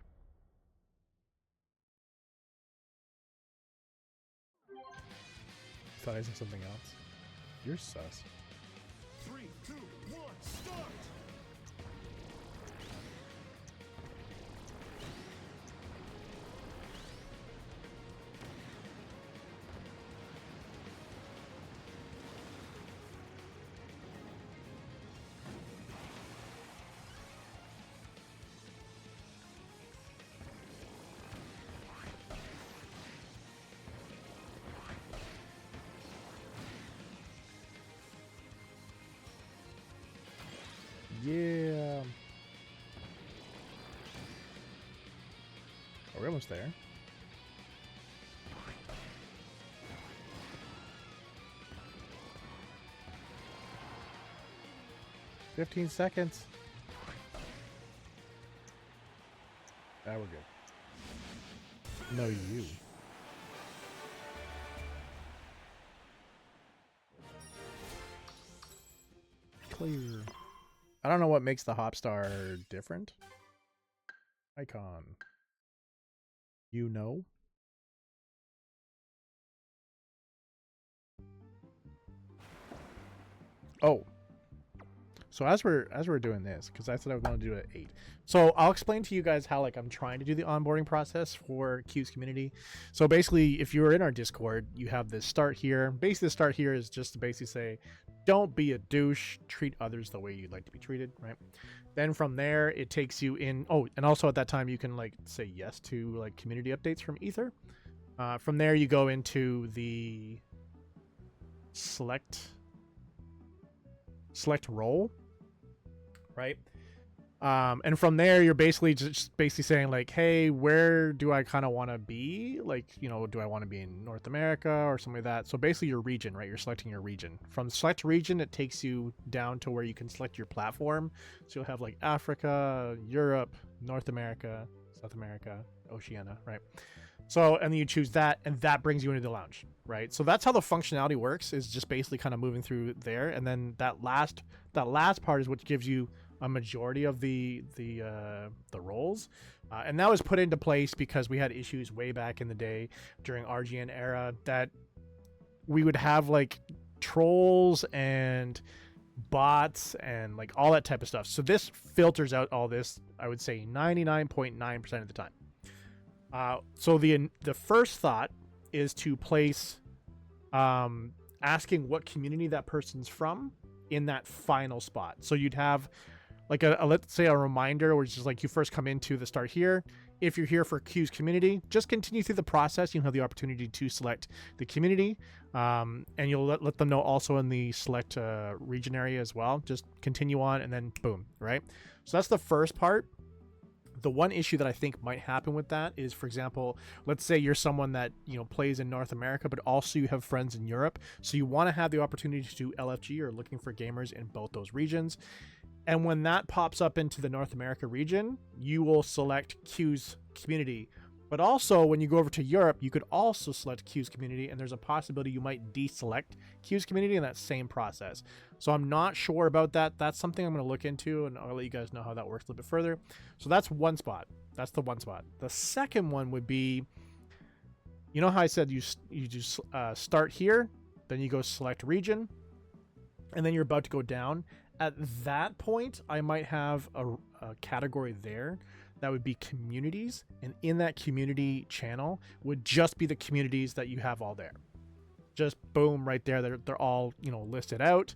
[SPEAKER 1] Thought I said something else. You're sus.
[SPEAKER 2] Three, two, one, start!
[SPEAKER 1] Yeah. Oh, we're almost there. "15 seconds. Ah, we're good. No, you. Clear. I don't know what makes the hop star different. Icon. You know? Oh. So as we're doing this, because I said I was going to do it at 8. So I'll explain to you guys how like I'm trying to do the onboarding process for Q's community. So basically, if you're in our Discord, you have this start here. Basically, the start here is just to basically say, don't be a douche, treat others the way you'd like to be treated, right? Then from there, it takes you in. Oh, and also at that time, you can like say yes to like community updates from Ether. From there, you go into the select role, right? And from there, you're basically just saying like, hey, where do I kind of want to be? Like, you know, do I want to be in North America or something like that? So basically your region, right? You're selecting your region. From select region, it takes you down to where you can select your platform. So you'll have like Africa, Europe, North America, South America, Oceania, right? So, and then you choose that, and that brings you into the lounge, right? So that's how the functionality works, is just basically kind of moving through there. And then that last part is what gives you a majority of the roles, and that was put into place because we had issues way back in the day during RGN era that we would have like trolls and bots and like all that type of stuff. So this filters out all this, I would say 99.9% of the time. So the first thought is to place asking what community that person's from in that final spot. So you'd have like a let's say a reminder, which is like you first come into the start here. If you're here for Q's community, just continue through the process. You'll have the opportunity to select the community, and you'll let them know also in the select region area as well. Just continue on, and then boom, right? So that's the first part. The one issue that I think might happen with that is, for example, let's say you're someone that, you know, plays in North America, but also you have friends in Europe. So you want to have the opportunity to do LFG or looking for gamers in both those regions. And when that pops up into the North America region, you will select Q's community. But also when you go over to Europe, you could also select Q's community, and there's a possibility you might deselect Q's community in that same process. So I'm not sure about that. That's something I'm going to look into, and I'll let you guys know how that works a little bit further. So that's one spot. That's the one spot. The second one would be, you know how I said you just start here, then you go select region, and then you're about to go down. At that point, I might have a category there that would be communities, and in that community channel would just be the communities that you have all there. Just boom, right there. They're all, you know, listed out,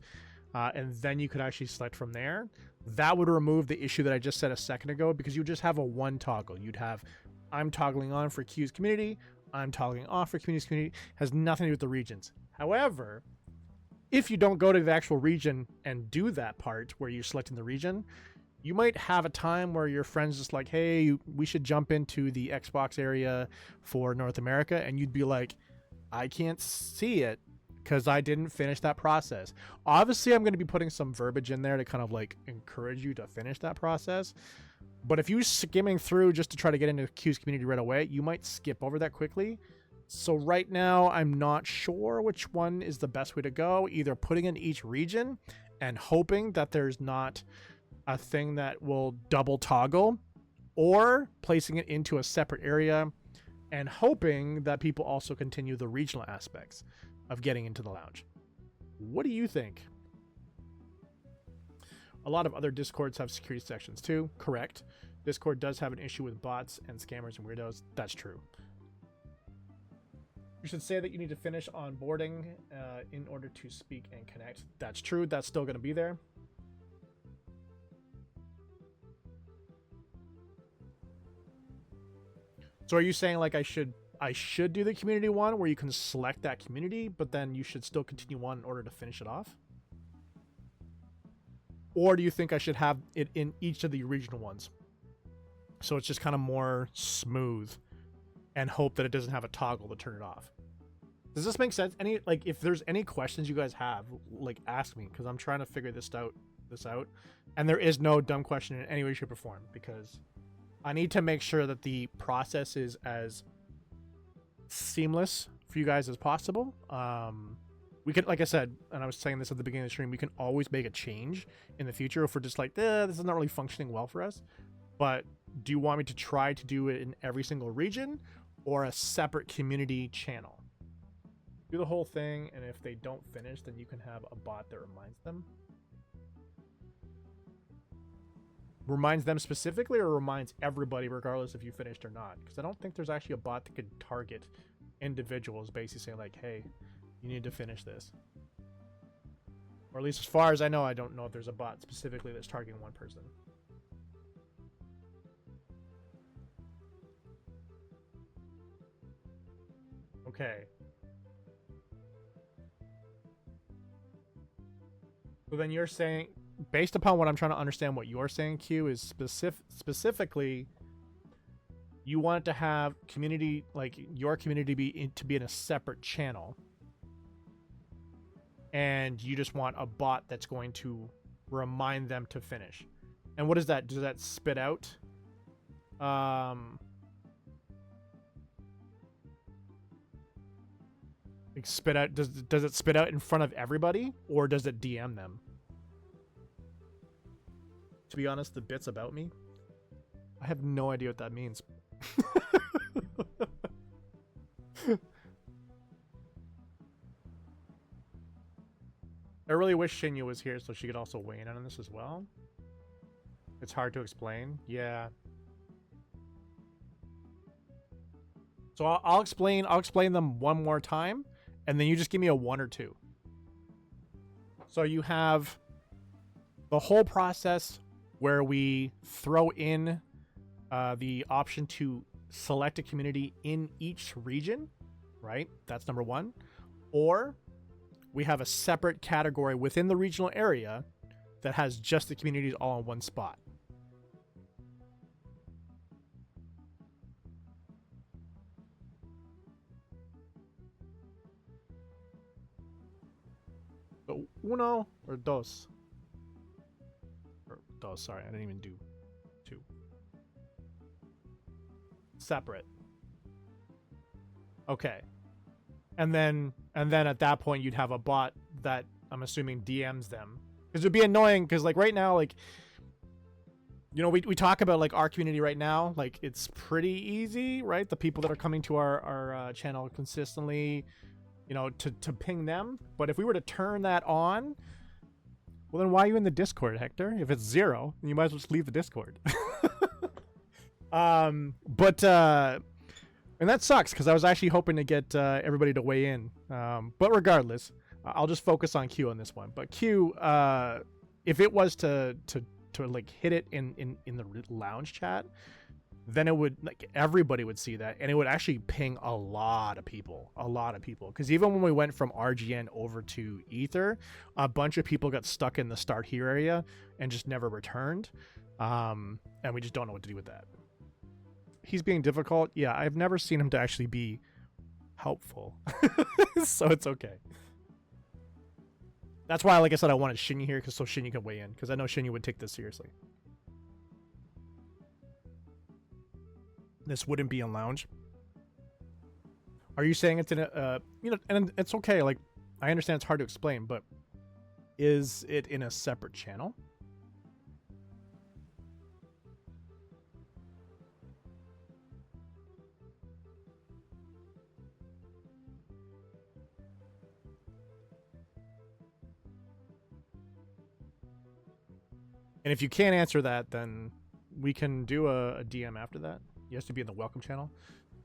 [SPEAKER 1] and then you could actually select from there. That would remove the issue that I just said a second ago, because you just have a one toggle. You'd have, I'm toggling on for Q's community, I'm toggling off for community's community. Has nothing to do with the regions. However, if you don't go to the actual region and do that part where you're selecting the region, you might have a time where your friend's just like, hey, we should jump into the Xbox area for North America. And you'd be like, I can't see it because I didn't finish that process. Obviously, I'm going to be putting some verbiage in there to kind of like encourage you to finish that process. But if you're skimming through just to try to get into Q's community right away, you might skip over that quickly. So right now, I'm not sure which one is the best way to go. Either putting in each region and hoping that there's not a thing that will double toggle, or placing it into a separate area and hoping that people also continue the regional aspects of getting into the lounge. What do you think? A lot of other Discords have security sections too. Correct. Discord does have an issue with bots and scammers and weirdos. That's true. You should say that you need to finish onboarding in order to speak and connect. That's true. That's still going to be there. So are you saying like I should do the community one where you can select that community, but then you should still continue on in order to finish it off? Or do you think I should have it in each of the regional ones, so it's just kind of more smooth, and hope that it doesn't have a toggle to turn it off? Does this make sense? Any, like, if there's any questions you guys have, like, ask me, because I'm trying to figure this out. And there is no dumb question in any way, shape, or form, because I need to make sure that the process is as seamless for you guys as possible. We could, like I said, and I was saying this at the beginning of the stream, we can always make a change in the future if we're just like, this is not really functioning well for us. But do you want me to try to do it in every single region, or a separate community channel? Do the whole thing, and if they don't finish, then you can have a bot that reminds them. Reminds them specifically, or reminds everybody regardless if you finished or not? Because I don't think there's actually a bot that could target individuals, basically saying like, hey, you need to finish this. Or at least as far as I know, I don't know if there's a bot specifically that's targeting one person. Okay. So then you're saying, based upon what I'm trying to understand, what you're saying, Q, is specifically you want to have community, like your community to be in a separate channel, and you just want a bot that's going to remind them to finish. And what is that? Does that spit out? Like spit out? Does it spit out in front of everybody, or does it DM them? To be honest, the bits about me, I have no idea what that means. I really wish Shinya was here so she could also weigh in on this as well. It's hard to explain. Yeah. So I'll explain them one more time, and then you just give me a 1 or 2. So you have the whole process where we throw in the option to select a community in each region, right? That's number 1. Or we have a separate category within the regional area that has just the communities all in one spot. So uno or dos? Or dos, sorry, I didn't even do 2. Separate. Okay. And then at that point you'd have a bot that I'm assuming DMs them. Because it would be annoying because like right now, like, you know, we talk about like our community right now, like it's pretty easy, right? The people that are coming to our channel consistently, you know, to ping them. But if we were to turn that on, well then why are you in the Discord, Hector? If it's 0, then you might as well just leave the Discord. And that sucks because I was actually hoping to get everybody to weigh in. But regardless, I'll just focus on Q on this one. But Q, if it was to like hit it in the lounge chat, then it would, like, everybody would see that, and it would actually ping a lot of people. Because even when we went from RGN over to Ether, a bunch of people got stuck in the start here area and just never returned. And we just don't know what to do with that. He's being difficult. Yeah, I've never seen him to actually be helpful. So it's okay. That's why, like I said, I wanted Shinya here, so Shinya can weigh in, because I know Shinya would take this seriously. This wouldn't be in lounge. Are you saying it's in a, you know, and it's okay, like, I understand it's hard to explain, but is it in a separate channel? And if you can't answer that, then we can do a DM after that. It has to be in the welcome channel.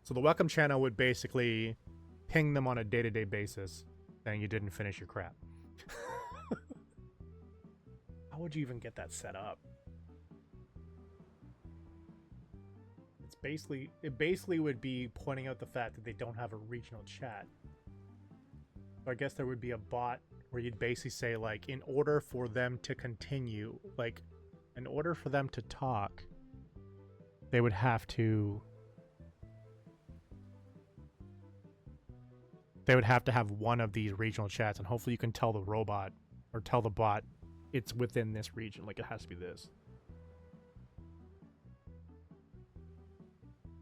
[SPEAKER 1] So the welcome channel would basically ping them on a day-to-day basis saying you didn't finish your crap. How would you even get that set up? It basically would be pointing out the fact that they don't have a regional chat. So I guess there would be a bot where you'd basically say, like, in order for them to continue, like, in order for them to talk, they would have to have one of these regional chats, and hopefully you can tell the robot or tell the bot it's within this region, like it has to be this.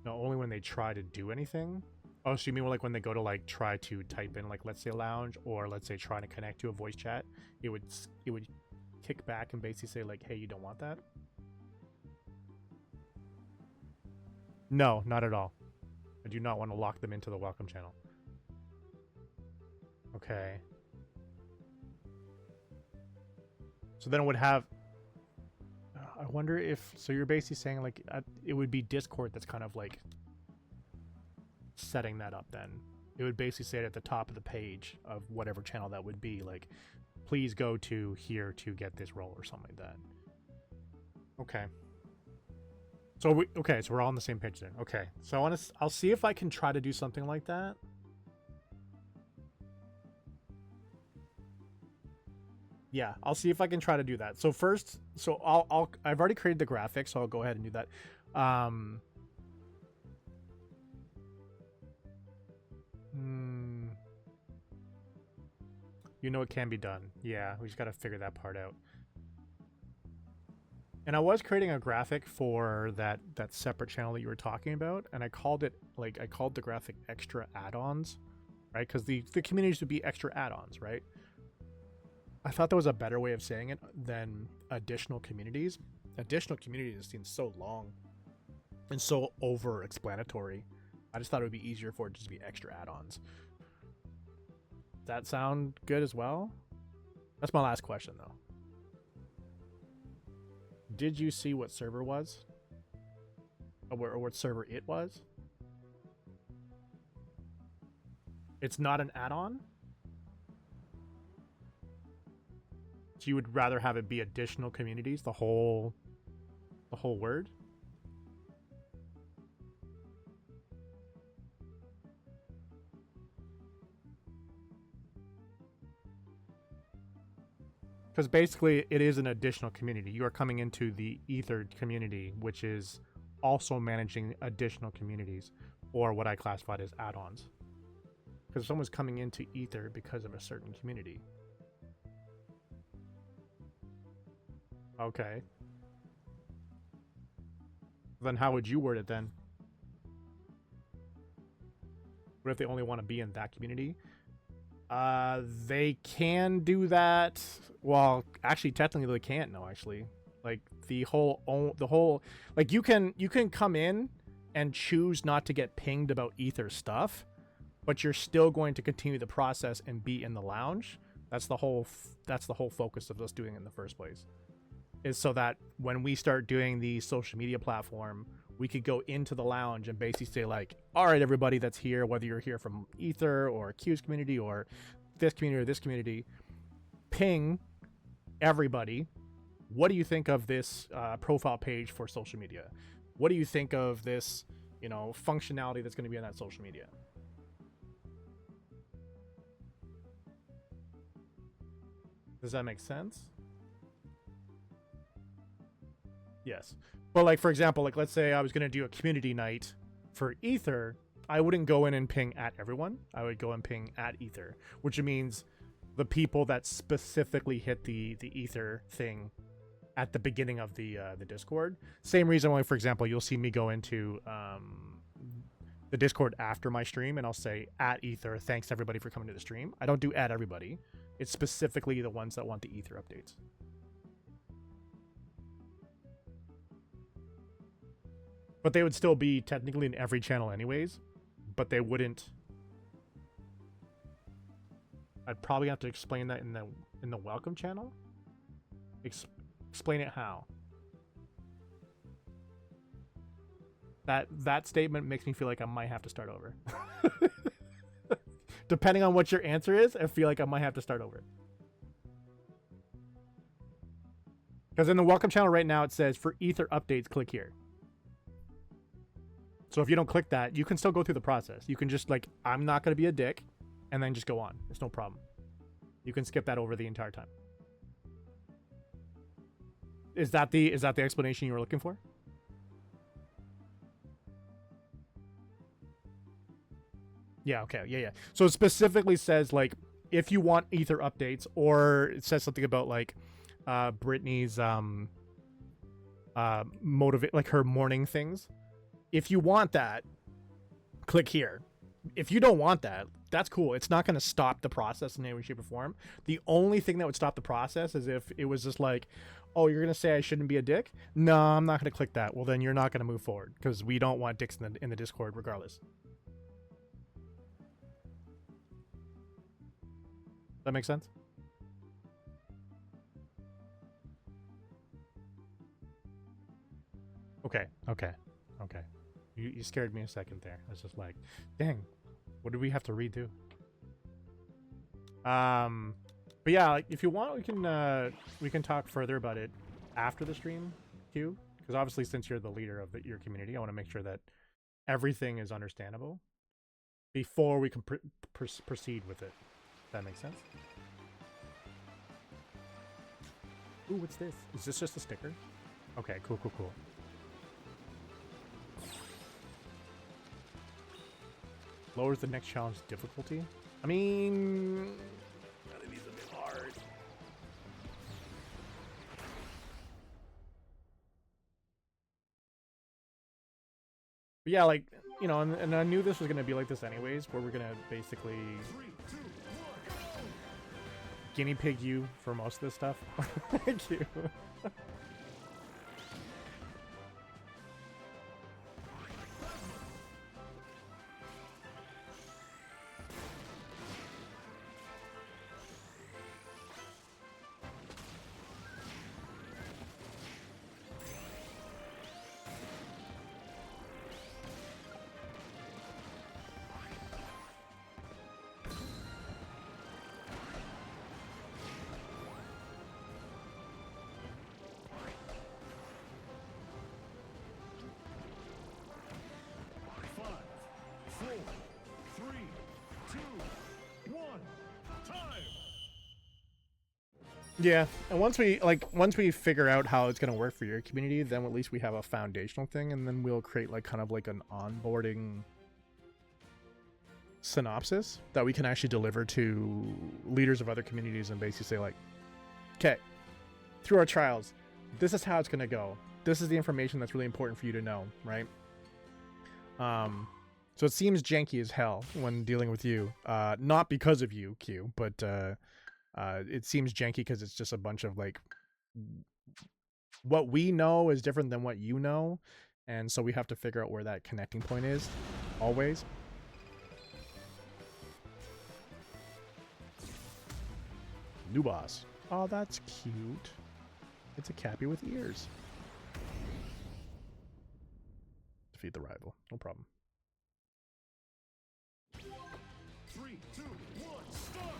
[SPEAKER 1] No, only when they try to do anything. Oh, so you mean like when they go to like try to type in, like, let's say lounge, or let's say trying to connect to a voice chat, it would kick back and basically say, like, hey, you don't want that? No, not at all. I do not want to lock them into the welcome channel. Okay. So then it would have, I wonder if, so you're basically saying, like, it would be Discord that's kind of like setting that up. Then it would basically say it at the top of the page of whatever channel that would be, like, please go to here to get this role or something like that. Okay. So so we're all on the same page then. Okay. So I'll see if I can try to do something like that. Yeah, I'll see if I can try to do that. So first, so I've already created the graphic, so I'll go ahead and do that. You know, it can be done. Yeah, we just got to figure that part out. And I was creating a graphic for that separate channel that you were talking about, and I called it, like, I called the graphic extra add-ons, right? Because the communities would be extra add-ons, right? I thought there was a better way of saying it than additional communities. Additional communities seem so long and so over-explanatory. I just thought it would be easier for it just to be extra add-ons. Does that sound good as well? That's my last question, though. Did you see what server was? Or what server it was? It's not an add-on? So you would rather have it be additional communities, the whole word? Because basically it is an additional community. You are coming into the Ether community, which is also managing additional communities, or what I classified as add-ons. Because someone's coming into Ether because of a certain community. Okay. Then how would you word it then? What if they only want to be in that community? They can do that. Well, actually, technically they can't. No, actually, like the whole, like you can come in and choose not to get pinged about Ether stuff, but you're still going to continue the process and be in the lounge. That's the whole focus of us doing it in the first place, is so that when we start doing the social media platform, we could go into the lounge and basically say like, all right, everybody that's here, whether you're here from Ether or Q's community or this community, ping everybody. What do you think of this profile page for social media? What do you think of this, functionality that's going to be on that social media? Does that make sense? Yes. But like, for example, like let's say I was going to do a community night for Ether. I wouldn't go in and ping at everyone. I would go and ping at Ether, which means the people that specifically hit the Ether thing at the beginning of the Discord. Same reason why, for example, you'll see me go into the Discord after my stream and I'll say at Ether, thanks everybody for coming to the stream. I don't do at everybody. It's specifically the ones that want the Ether updates. But they would still be technically in every channel anyways, but they wouldn't. I'd probably have to explain that in the welcome channel. Explain it how. That statement makes me feel like I might have to start over. Depending on what your answer is, I feel like I might have to start over. Because in the welcome channel right now, it says for Ether updates, click here. So if you don't click that, you can still go through the process. You can just like, I'm not going to be a dick, and then just go on. It's no problem. You can skip that over the entire time. Is that the explanation you were looking for? Yeah, okay. Yeah. So it specifically says like, if you want Ether updates, or it says something about like Brittany's motivate, like her morning things. If you want that, click here. If you don't want that, that's cool. It's not going to stop the process in any way, shape, or form. The only thing that would stop the process is if it was just like, oh, you're going to say I shouldn't be a dick? No, I'm not going to click that. Well, then you're not going to move forward because we don't want dicks in the Discord regardless. That makes sense? Okay. You scared me a second there. I was just like, dang, what did we have to redo? But yeah, like, if you want, we can talk further about it after the stream, Q. Because obviously, since you're the leader of your community, I want to make sure that everything is understandable before we can proceed with it. Does that make sense? Ooh, what's this? Is this just a sticker? Okay, cool. Lowers the next challenge difficulty. I mean, that is a bit hard. But yeah, like, and I knew this was gonna be like this anyways, where we're gonna basically guinea pig you for most of this stuff. Thank you. Yeah, and once we figure out how it's gonna work for your community, then at least we have a foundational thing, and then we'll create like kind of like an onboarding synopsis that we can actually deliver to leaders of other communities and basically say like, okay, through our trials, this is how it's gonna go. This is the information that's really important for you to know, right? So it seems janky as hell when dealing with you, not because of you, Q, but it seems janky because it's just a bunch of like, what we know is different than what you know, and so we have to figure out where that connecting point is, always. New boss. Oh, that's cute. It's a Cappy with ears. Defeat the rival. No problem.
[SPEAKER 2] 3, 2, 1, start!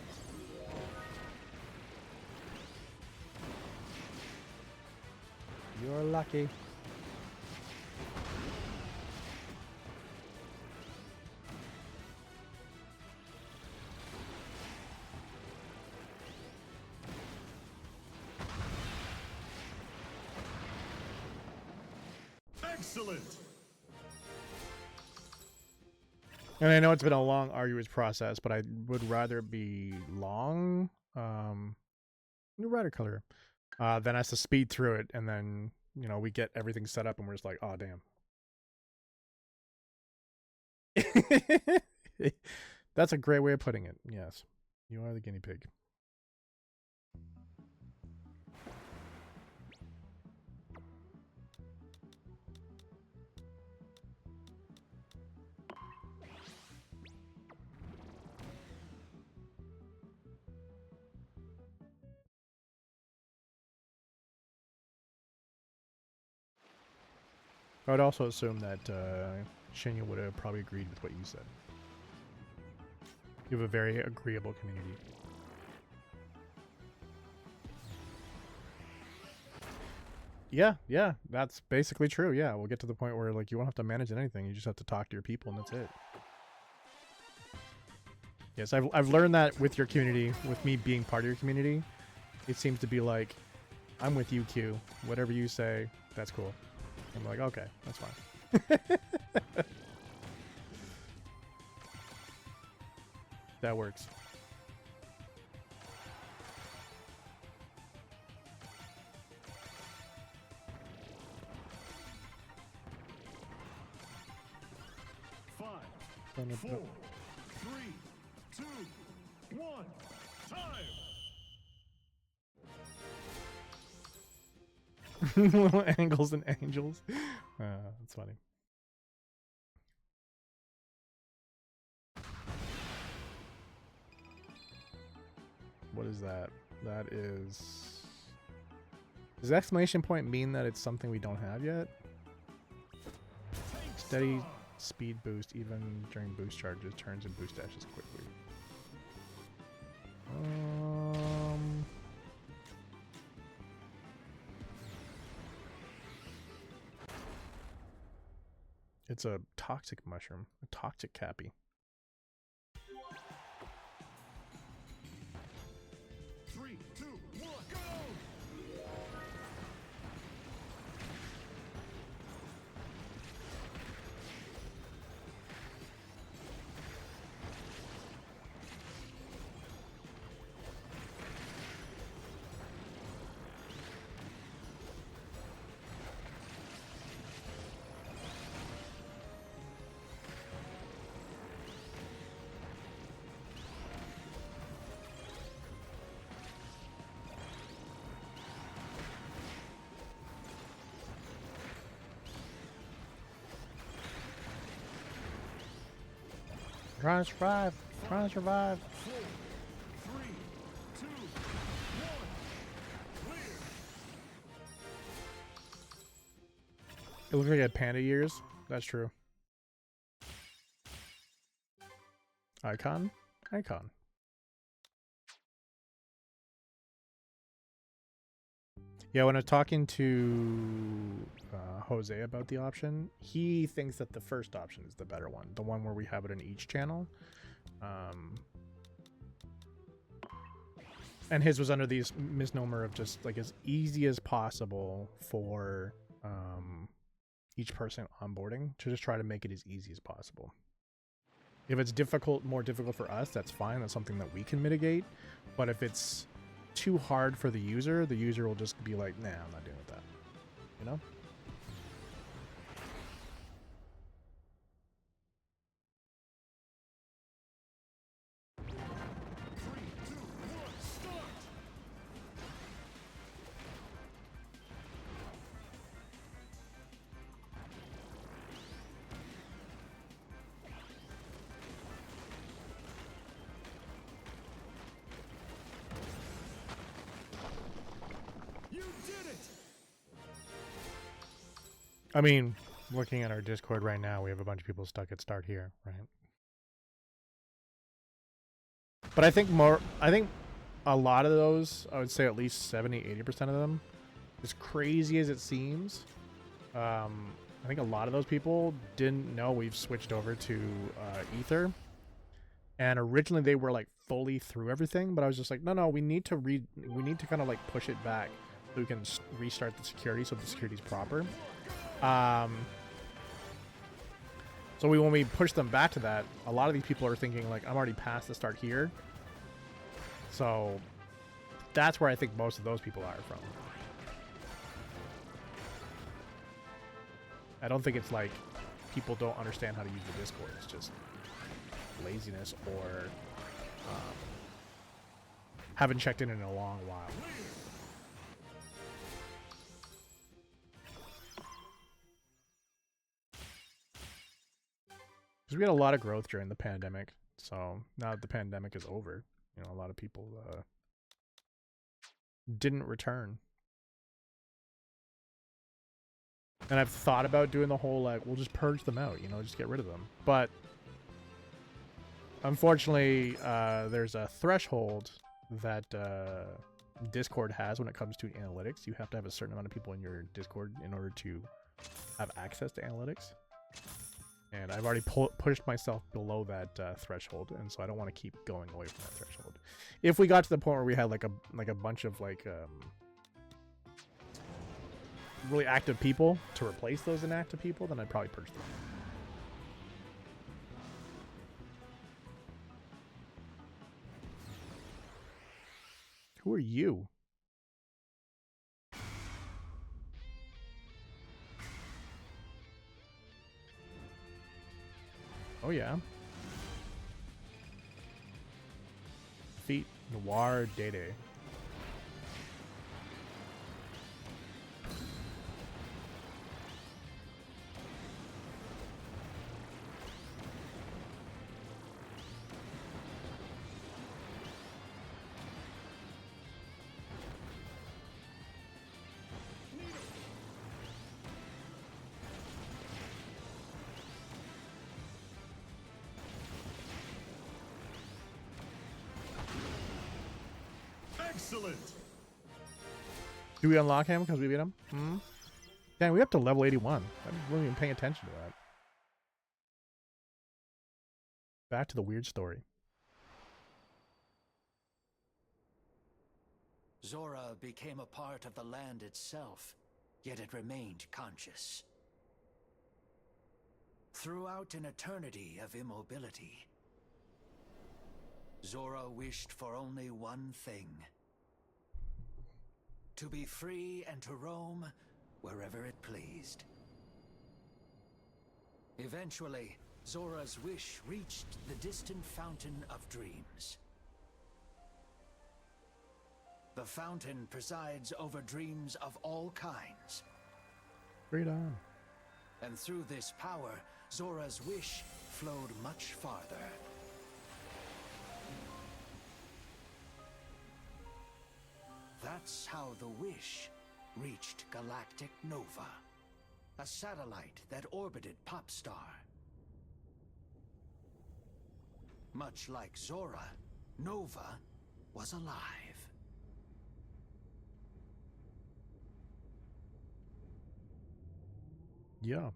[SPEAKER 1] You're lucky.
[SPEAKER 2] Excellent!
[SPEAKER 1] And I know it's been a long, arduous process, but I would rather it be long, new rider color, than us to speed through it and then, you know, we get everything set up and we're just like, oh, damn. That's a great way of putting it. Yes. You are the guinea pig. I would also assume that Shinya would have probably agreed with what you said. You have a very agreeable community. Yeah, that's basically true. Yeah, we'll get to the point where like you won't have to manage anything. You just have to talk to your people and that's it. Yes, I've learned that with your community, with me being part of your community. It seems to be like, I'm with you, Q. Whatever you say, that's cool. I'm like, okay, that's fine. That works.
[SPEAKER 2] Five, 4, 3, 2, 1, time!
[SPEAKER 1] Little angles and angels. That's funny. What is that? That is... Does the exclamation point mean that it's something we don't have yet? Steady speed boost even during boost charges, turns and boost dashes quickly. It's a toxic mushroom, a toxic Cappy.
[SPEAKER 2] 3, 2, 1, go!
[SPEAKER 1] Trying to survive. Trying to survive.
[SPEAKER 2] 4, 3, 2, 1, clear!
[SPEAKER 1] It looks like it had panda ears. That's true. Icon? Icon. Yeah, when I was talking to Jose about the option, he thinks that the first option is the better one. The one where we have it in each channel. And his was under these misnomer of just like as easy as possible for each person onboarding, to just try to make it as easy as possible. If it's difficult, more difficult for us, that's fine. That's something that we can mitigate. But if it's too hard for the user will just be like, nah, I'm not dealing with that. You know? I mean, looking at our Discord right now, we have a bunch of people stuck at start here, right? But I think a lot of those, I would say at least 70-80% of them, as crazy as it seems, I think a lot of those people didn't know we've switched over to Ether. And originally they were like fully through everything, but I was just like, no, we need to kind of like push it back so we can restart the security, so the security's proper. So when we push them back to that, a lot of these people are thinking like, I'm already past the start here. So that's where I think most of those people are from. I don't think it's like people don't understand how to use the Discord. It's just laziness or haven't checked in a long while. Because we had a lot of growth during the pandemic, so now that the pandemic is over, you know, a lot of people didn't return. And I've thought about doing the whole, like, we'll just purge them out, you know, just get rid of them. But unfortunately, there's a threshold that Discord has when it comes to analytics. You have to have a certain amount of people in your Discord in order to have access to analytics. And I've already pushed myself below that threshold, and so I don't want to keep going away from that threshold. If we got to the point where we had like a bunch of like really active people to replace those inactive people, then I'd probably purge them. Who are you? Oh yeah. Feet Noir Dede.
[SPEAKER 2] Excellent.
[SPEAKER 1] Do we unlock him because we beat him? Hmm? Dang, we up to level 81. I wasn't even paying attention to that. Back to the weird story.
[SPEAKER 3] Zora became a part of the land itself, yet it remained conscious. Throughout an eternity of immobility, Zora wished for only one thing: to be free and to roam wherever it pleased. Eventually, Zora's wish reached the distant Fountain of Dreams. The fountain presides over dreams of all kinds.
[SPEAKER 1] Freedom.
[SPEAKER 3] And through this power, Zora's wish flowed much farther. That's how the wish reached Galactic Nova, a satellite that orbited Popstar. Much like Zora, Nova was alive.
[SPEAKER 1] Yeah.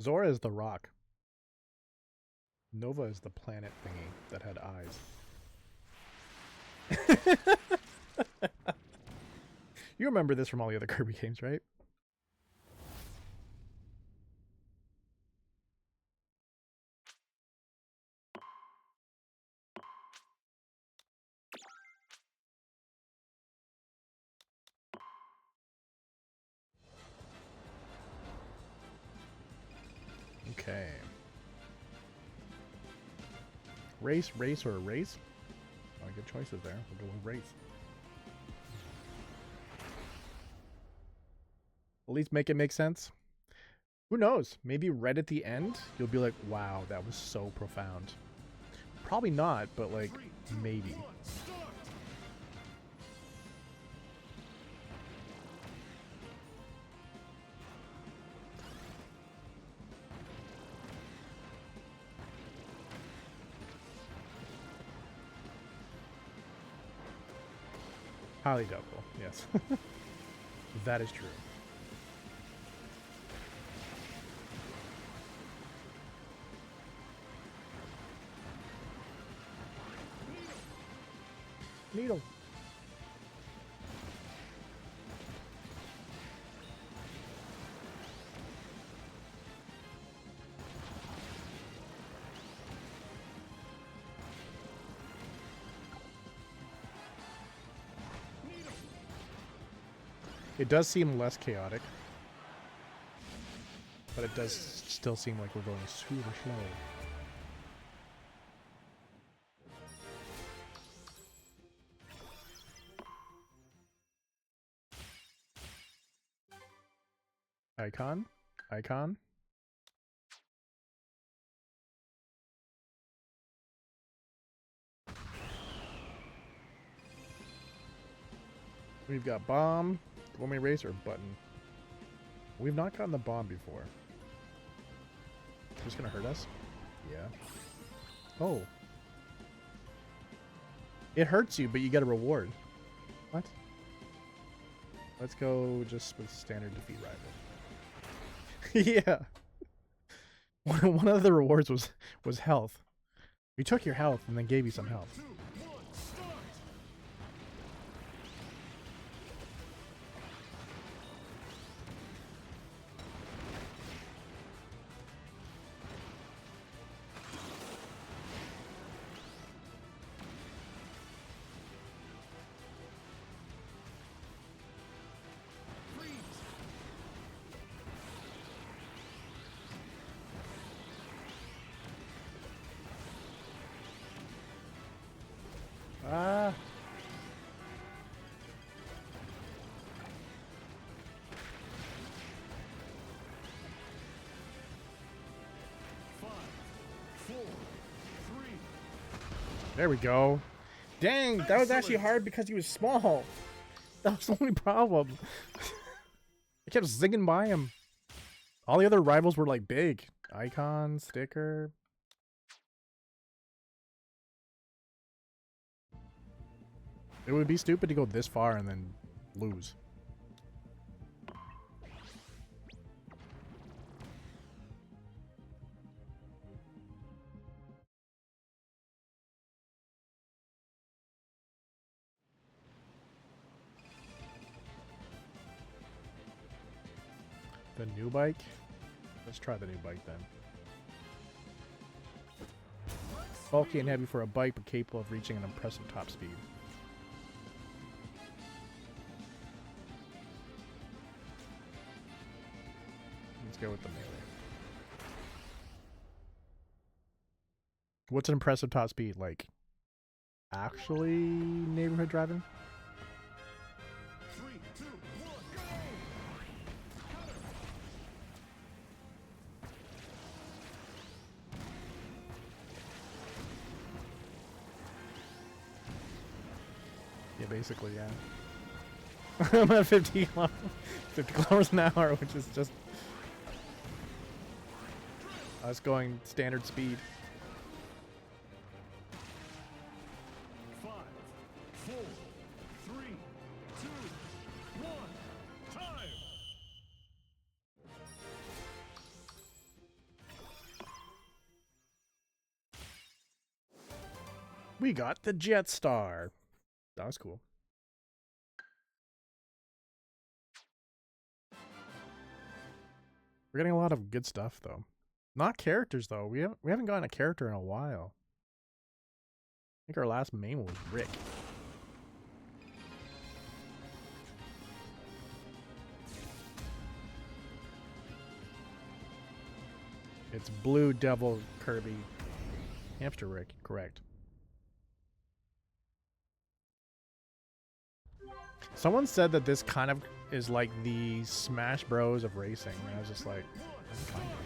[SPEAKER 1] Zora is the rock. Nova is the planet thingy that had eyes. You remember this from all the other Kirby games, right? Okay. Race, race, or race? Oh, good choices there. We'll go with race. At least make it make sense. Who knows? Maybe right at the end, you'll be like, wow, that was so profound. Probably not, but like, maybe. Highly doubtful, yes. That is true. Needle. It does seem less chaotic, but it does still seem like we're going super slow. Icon? Icon? We've got bomb, one-way race, or button. We've not gotten the bomb before. Just gonna hurt us? Yeah. Oh. It hurts you, but you get a reward. What? Let's go just with standard defeat rival. Yeah. One of the rewards was health. We took your health and then gave you some health. Ah. There we go. Dang, that was actually hard because he was small. That was the only problem. I kept zigging by him. All the other rivals were like big. Icon, sticker. It would be stupid to go this far and then lose. The new bike? Let's try the new bike then. Bulky and heavy for a bike, but capable of reaching an impressive top speed. Let's go with the melee. What's an impressive top speed? Like, actually neighborhood driving?
[SPEAKER 2] 3, 2, 1, go!
[SPEAKER 1] Yeah, basically, yeah. I'm at 50 kilometers an hour, which is just us going standard speed.
[SPEAKER 2] 5, 4, 3, 2, 1, time!
[SPEAKER 1] We got the Jet Star. That was cool. We're getting a lot of good stuff though. Not characters though. We haven't gotten a character in a while. I think our last main was Rick. It's Blue Devil Kirby. Hamster Rick, correct. Someone said that this kind of is like the Smash Bros of racing, and I was just like, I'm kind of.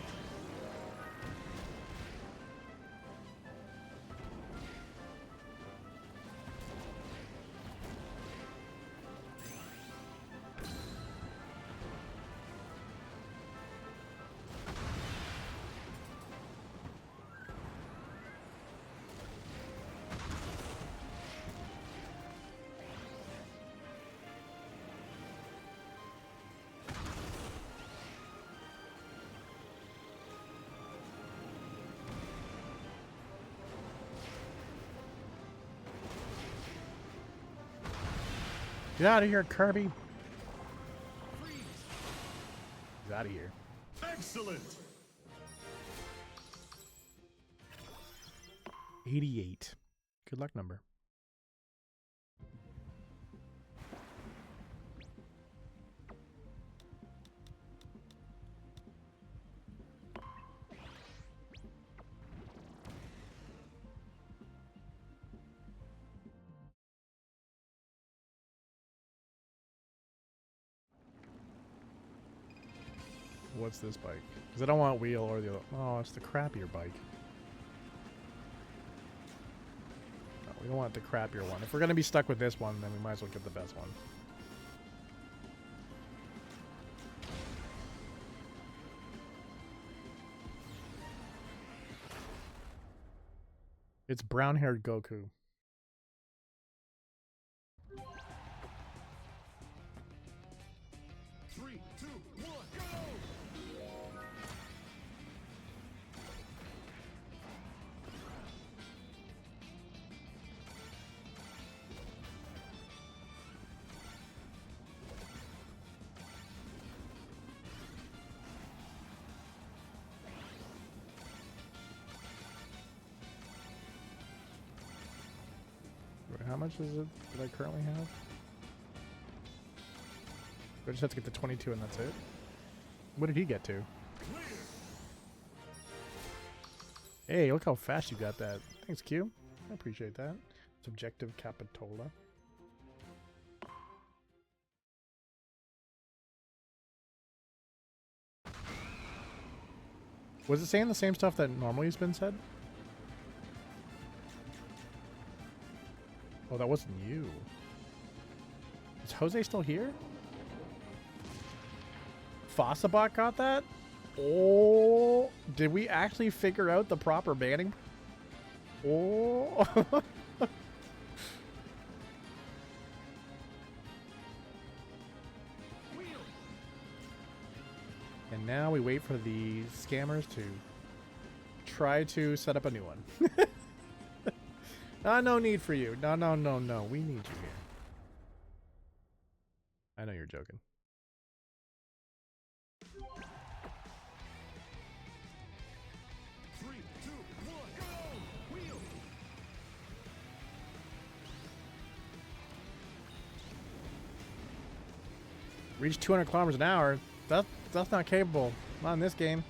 [SPEAKER 1] Get out of here, Kirby. He's out of here.
[SPEAKER 2] Excellent.
[SPEAKER 1] 88. Good luck number. What's this bike? Because I don't want wheel or the other. Oh, it's the crappier bike. No, we don't want the crappier one. If we're going to be stuck with this one, then we might as well get the best one. It's brown-haired Goku.
[SPEAKER 2] Three, two, one, go!
[SPEAKER 1] How much is it that I currently have? I just have to get to 22 and that's it. What did he get to? Hey, look how fast you got that. Thanks, Q. I appreciate that. Subjective Capitola. Was it saying the same stuff that normally has been said? Oh, that wasn't you. Is Jose still here? Fossabot got that? Oh, did we actually figure out the proper banning? Oh. And now we wait for the scammers to try to set up a new one. No need for you. No. We need you here. I know you're joking.
[SPEAKER 2] Three, two, one, go! Wheel!
[SPEAKER 1] Reach 200 kilometers an hour. That's not capable. Not in this game.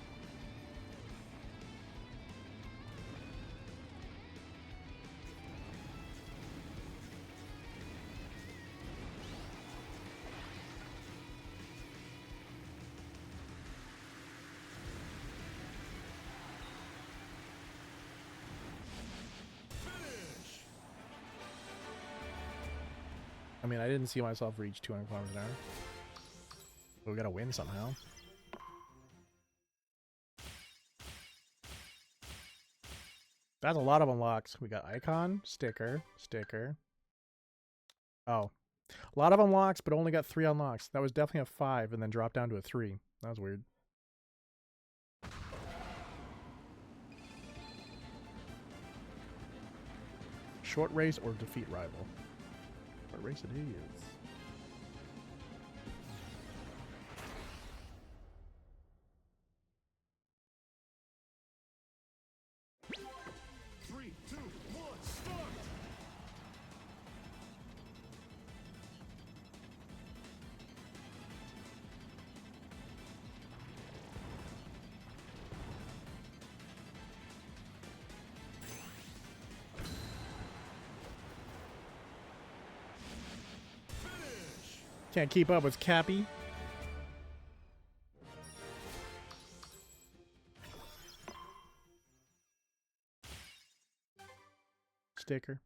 [SPEAKER 1] I mean, I didn't see myself reach 200 kilometers an hour. But we gotta win somehow. That's a lot of unlocks. We got icon, sticker. Oh. A lot of unlocks, but only got 3 unlocks. That was definitely a 5 and then dropped down to a 3. That was weird. Short race or defeat rival. What race it is?
[SPEAKER 2] Three, two, one, start! Finish!
[SPEAKER 1] Can't keep up with Cappy. Sticker.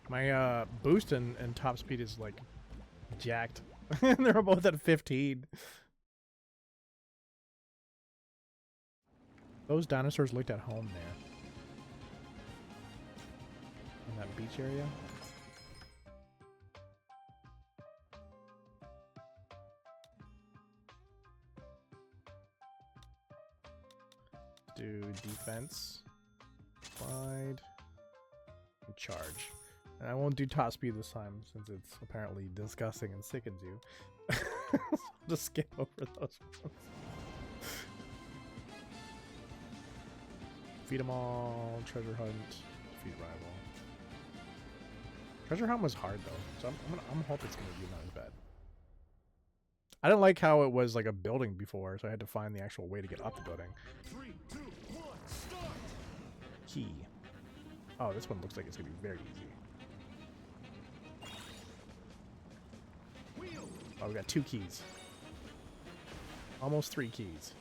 [SPEAKER 1] My boost and top speed is like jacked. They're both at 15. Those dinosaurs looked at home there. In that beach area. Do defense, slide, and charge. And I won't do top speed this time since it's apparently disgusting and sickens you. So I'll just skip over those ones. Feed them all, treasure hunt, feed rival. Treasure hunt was hard though, so I'm hoping it's gonna be not as bad. I didn't like how it was like a building before, so I had to find the actual way to get up the building.
[SPEAKER 2] 3, 2, 1, start!
[SPEAKER 1] Key. Oh, this one looks like it's gonna be very easy.
[SPEAKER 2] Wheel!
[SPEAKER 1] Oh, we got 2 keys. Almost 3 keys.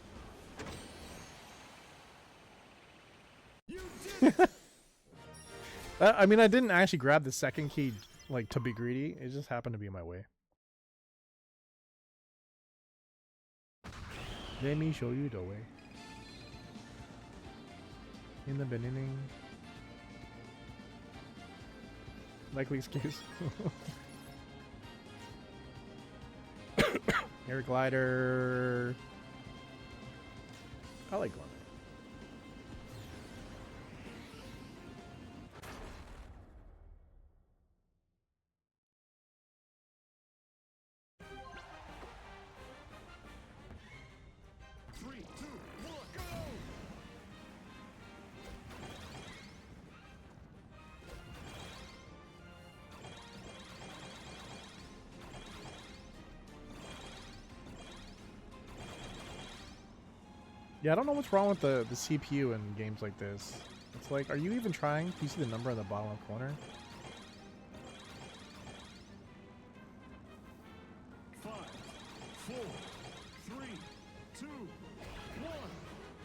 [SPEAKER 2] You did it!
[SPEAKER 1] I mean, I didn't actually grab the second key, like, to be greedy. It just happened to be in my way. Let me show you the way. In the beginning. Likely excuse. Air glider. I like going there.
[SPEAKER 2] 3, 2, 1, go!
[SPEAKER 1] Yeah, I don't know what's wrong with the CPU in games like this. It's like, are you even trying? Do you see the number in the bottom left corner?
[SPEAKER 2] 5, 4, 3, 2, 1,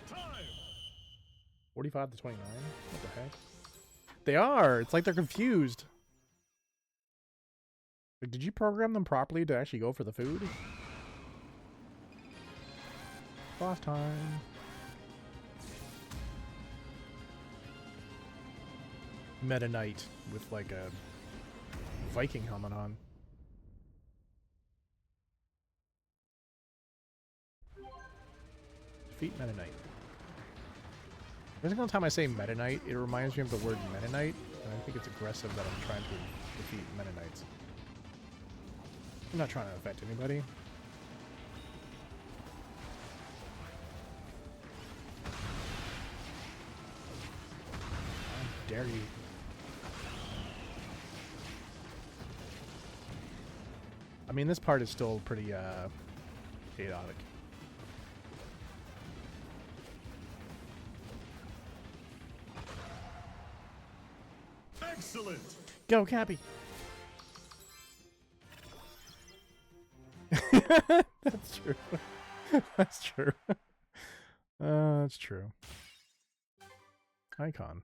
[SPEAKER 2] time!
[SPEAKER 1] 45 to 29? What the heck? They are! It's like they're confused. Like, did you program them properly to actually go for the food? Boss time. Meta Knight with like a Viking helmet on. Defeat Meta Knight. Every single time I say Meta Knight, it reminds me of the word Meta Knight, and I think it's aggressive that I'm trying to defeat Meta Knights. I'm not trying to affect anybody. How dare you? I mean, this part is still pretty chaotic.
[SPEAKER 2] Excellent!
[SPEAKER 1] Go, Cappy! That's true. That's true. That's true. Icon.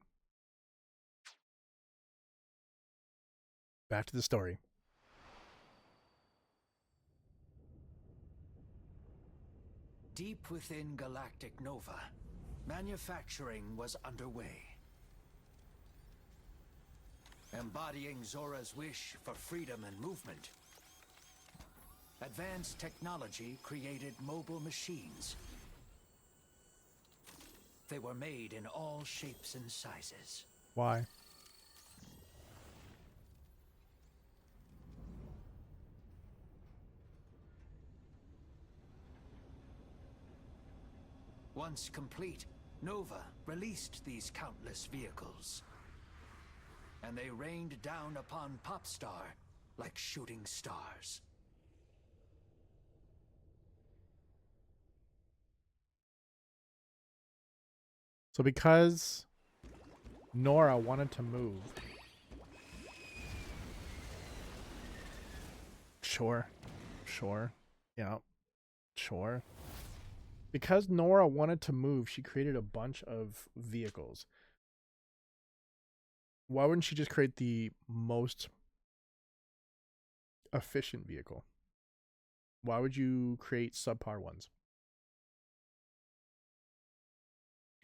[SPEAKER 1] Back to the story.
[SPEAKER 3] Deep within Galactic Nova, manufacturing was underway. Embodying Zora's wish for freedom and movement, Advanced technology created mobile machines. They were made in all shapes and sizes.
[SPEAKER 1] Why?
[SPEAKER 3] Once complete, Nova released these countless vehicles. And they rained down upon Popstar like shooting stars.
[SPEAKER 1] So because Nora wanted to move. Sure. Sure. Yeah. Sure. Because Nora wanted to move, she created a bunch of vehicles. Why wouldn't she just create the most efficient vehicle? Why would you create subpar ones?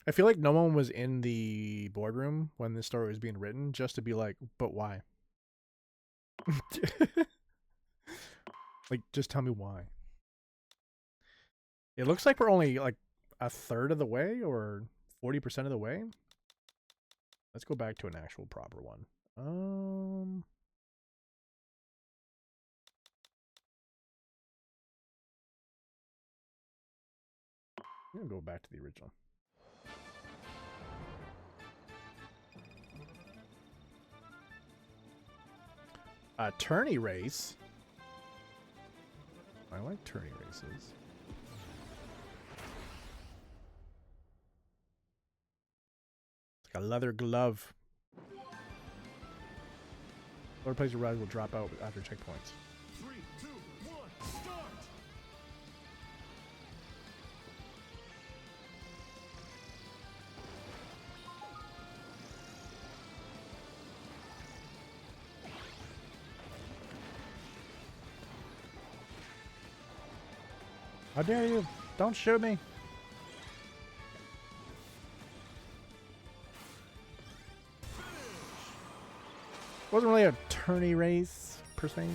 [SPEAKER 1] I feel like no one was in the boardroom when this story was being written just to be like, but why? Like, just tell me why. It looks like we're only like a third of the way or 40% of the way. Let's go back to an actual proper one. I'm gonna go back to the original. A tourney race. I like tourney races. It's like a leather glove. Other players you ride will drop out after checkpoints.
[SPEAKER 2] 3, 2, 1, start!
[SPEAKER 1] How dare you? Don't shoot me. Wasn't really a tourney race per se.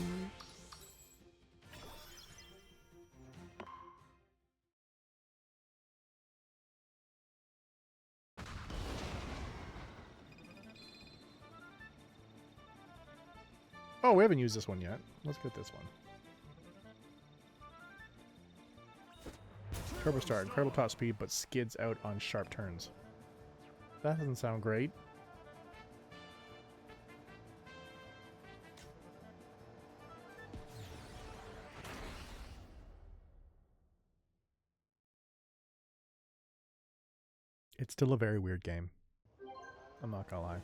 [SPEAKER 1] Oh, we haven't used this one yet. Let's get this one. Turbo Star, incredible top speed, but skids out on sharp turns. That doesn't sound great. It's still a very weird game. I'm not gonna lie.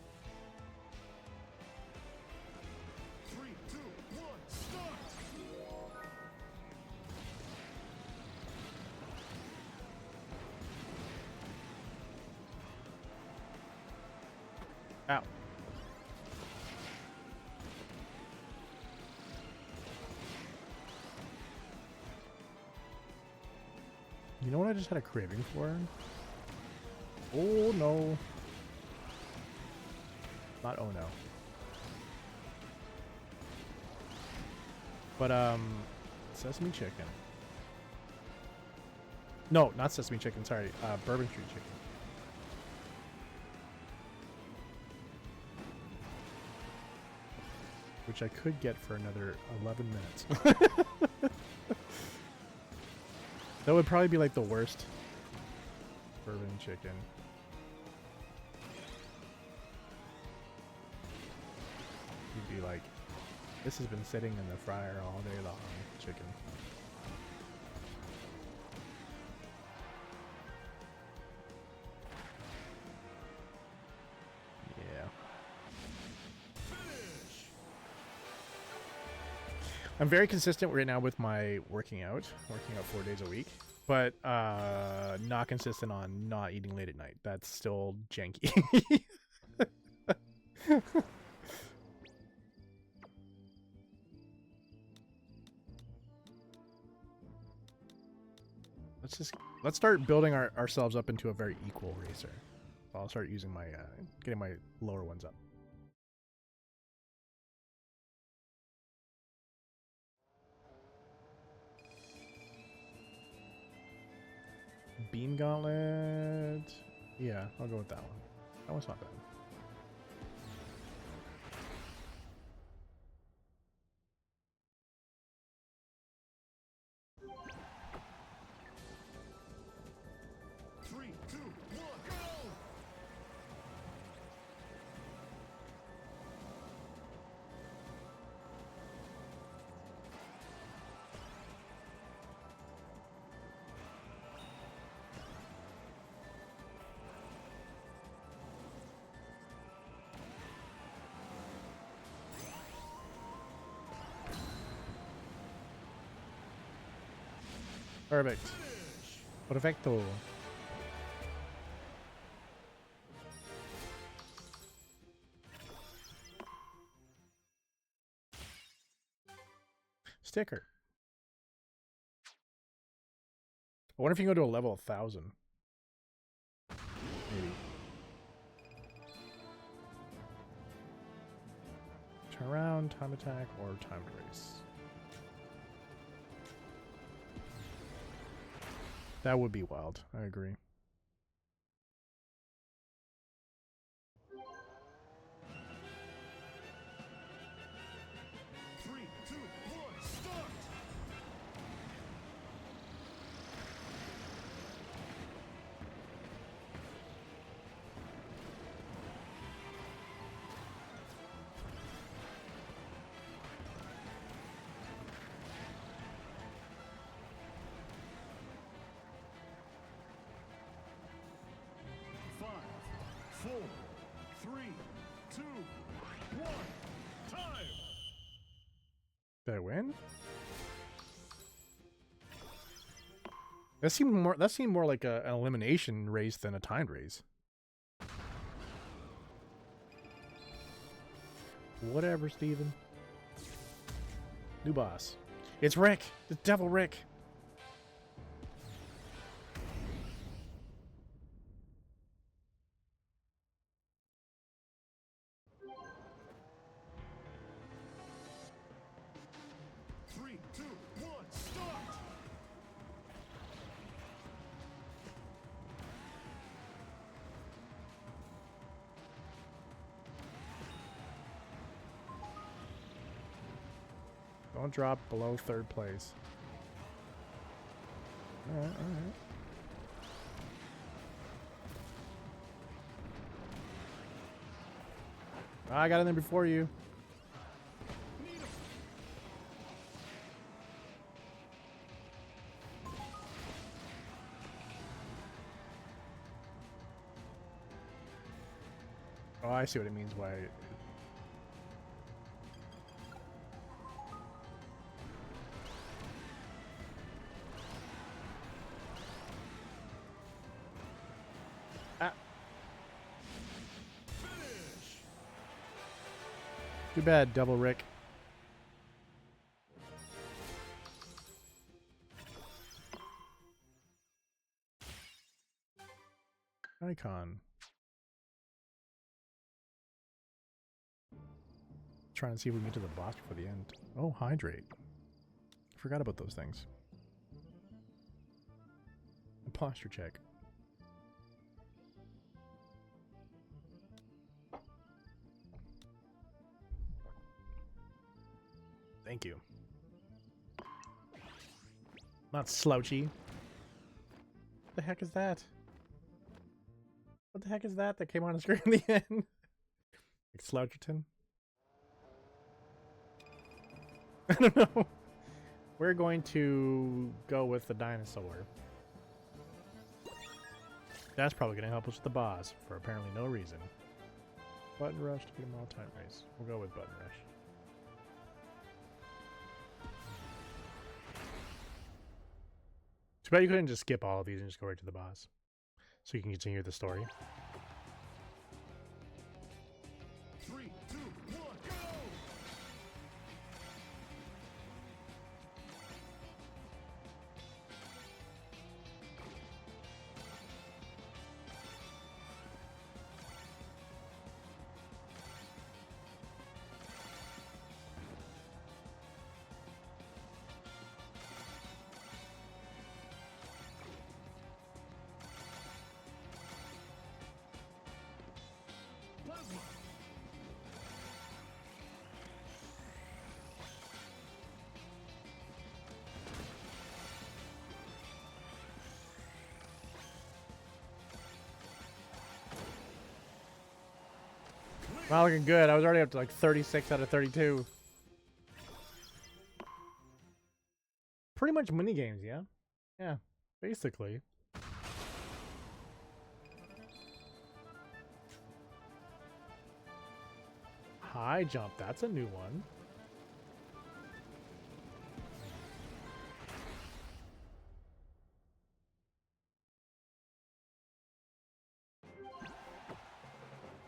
[SPEAKER 2] 3, 2, 1, start!
[SPEAKER 1] Ow. You know what I just had a craving for? Oh no. Not oh no. But sesame chicken. No, not sesame chicken, sorry. Bourbon Street chicken. Which I could get for another 11 minutes. That would probably be like the worst bourbon chicken. You'd be like, this has been sitting in the fryer all day long, chicken. Yeah. I'm very consistent right now with my working out 4 days a week, but not consistent on not eating late at night. That's still janky. Let's start building ourselves up into a very equal racer. I'll start using my getting my lower ones up. Beam Gauntlet. Yeah, I'll go with that one. That one's not bad.
[SPEAKER 2] Three, two, one, go!
[SPEAKER 1] Perfect. Perfecto. Sticker. I wonder if you can go to a level 1000. Maybe. Turn around, time attack, or timed race. That would be wild. I agree.
[SPEAKER 2] Three, two, one, start! Five, four, three, two, one, time!
[SPEAKER 1] Did I win? That seemed more like an elimination race than a timed race. Whatever, Steven. New boss. It's Rick! It's Devil Rick!
[SPEAKER 2] Three, two, one, start!
[SPEAKER 1] Don't drop below 3rd place. Alright, alright. I got in there before you. Oh, I see what it means. Why? Ah. Too bad, Double Rick. Icon. Trying to see if we can get to the boss before the end. Oh, hydrate. Forgot about those things. A posture check. Thank you. Not slouchy. What the heck is that? What the heck is that that came on the screen in the end? Like Sloucherton? I don't know. We're going to go with the dinosaur. That's probably going to help us with the boss for apparently no reason. Button rush to beat him all time race. We'll go with button rush. Too bad you couldn't just skip all of these and just go right to the boss. So you can continue the story.
[SPEAKER 2] Three, two, one, go!
[SPEAKER 1] Not looking good. I was already up to like 36 out of 32. Pretty much mini games, yeah? Yeah, basically. High jump, that's a new one.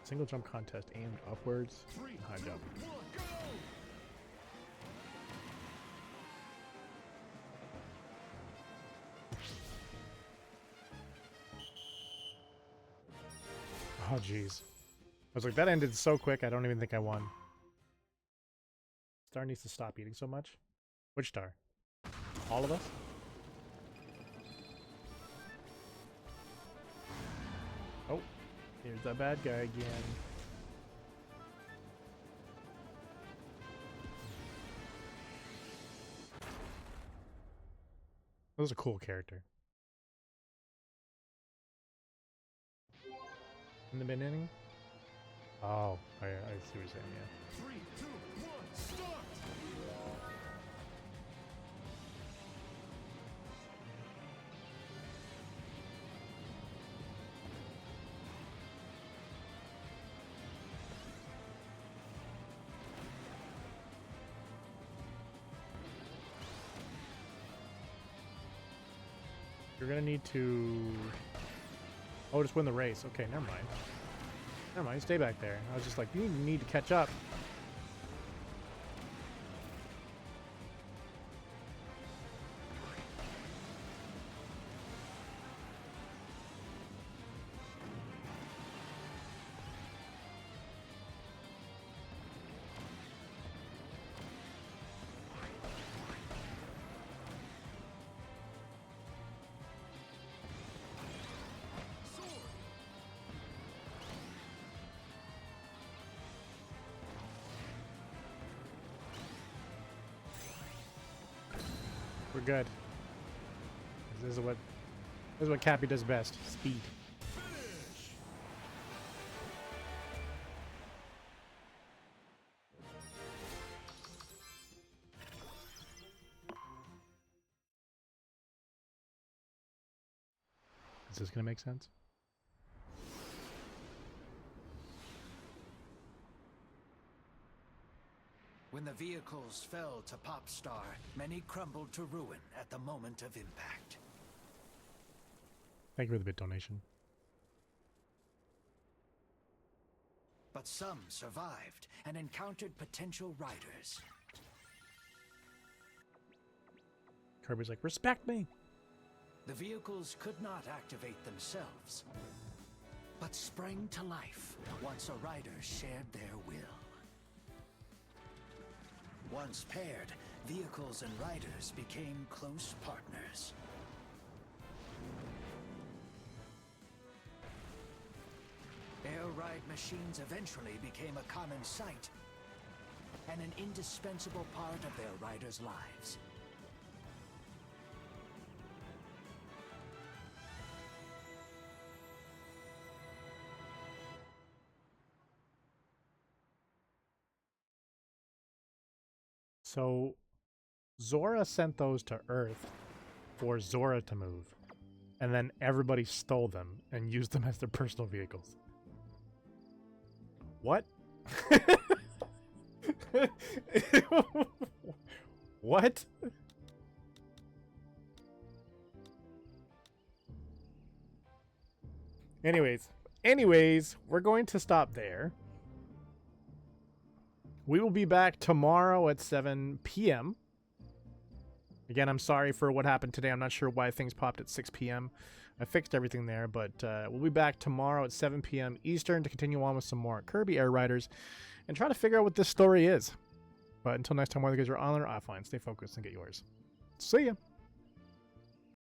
[SPEAKER 1] Single jump contest aimed upwards.
[SPEAKER 2] Three,
[SPEAKER 1] High
[SPEAKER 2] two,
[SPEAKER 1] jump.
[SPEAKER 2] one, go!
[SPEAKER 1] Oh, jeez. I was like, that ended so quick, I don't even think I won. Star needs to stop eating so much. Which star? All of us? Oh, here's the bad guy again. That was a cool character. In the beginning? Oh, I see what you're saying, yeah.
[SPEAKER 2] 3, 2, 1, start!
[SPEAKER 1] You're gonna need to... Oh, just win the race. Okay, never mind. Never mind, stay back there. I was just like, you need to catch up. We're good. This is what Cappy does best. Speed.
[SPEAKER 2] Finish!
[SPEAKER 1] Is this gonna make sense?
[SPEAKER 3] When the vehicles fell to Popstar, many crumbled to ruin at the moment of impact.
[SPEAKER 1] Thank you for the bit donation.
[SPEAKER 3] But some survived and encountered potential riders.
[SPEAKER 1] Kirby's like, respect me!
[SPEAKER 3] The vehicles could not activate themselves, but sprang to life once a rider shared their will. Once paired, vehicles and riders became close partners. Air ride machines eventually became a common sight and an indispensable part of their riders' lives.
[SPEAKER 1] So, Zora sent those to Earth for Zora to move. And then everybody stole them and used them as their personal vehicles. What? What? Anyways, we're going to stop there. We will be back tomorrow at 7 p.m. Again, I'm sorry for what happened today. I'm not sure why things popped at 6 p.m. I fixed everything there, but we'll be back tomorrow at 7 p.m. Eastern to continue on with some more Kirby Air Riders and try to figure out what this story is. But until next time, whether you guys are online or offline, stay focused and get yours. See ya!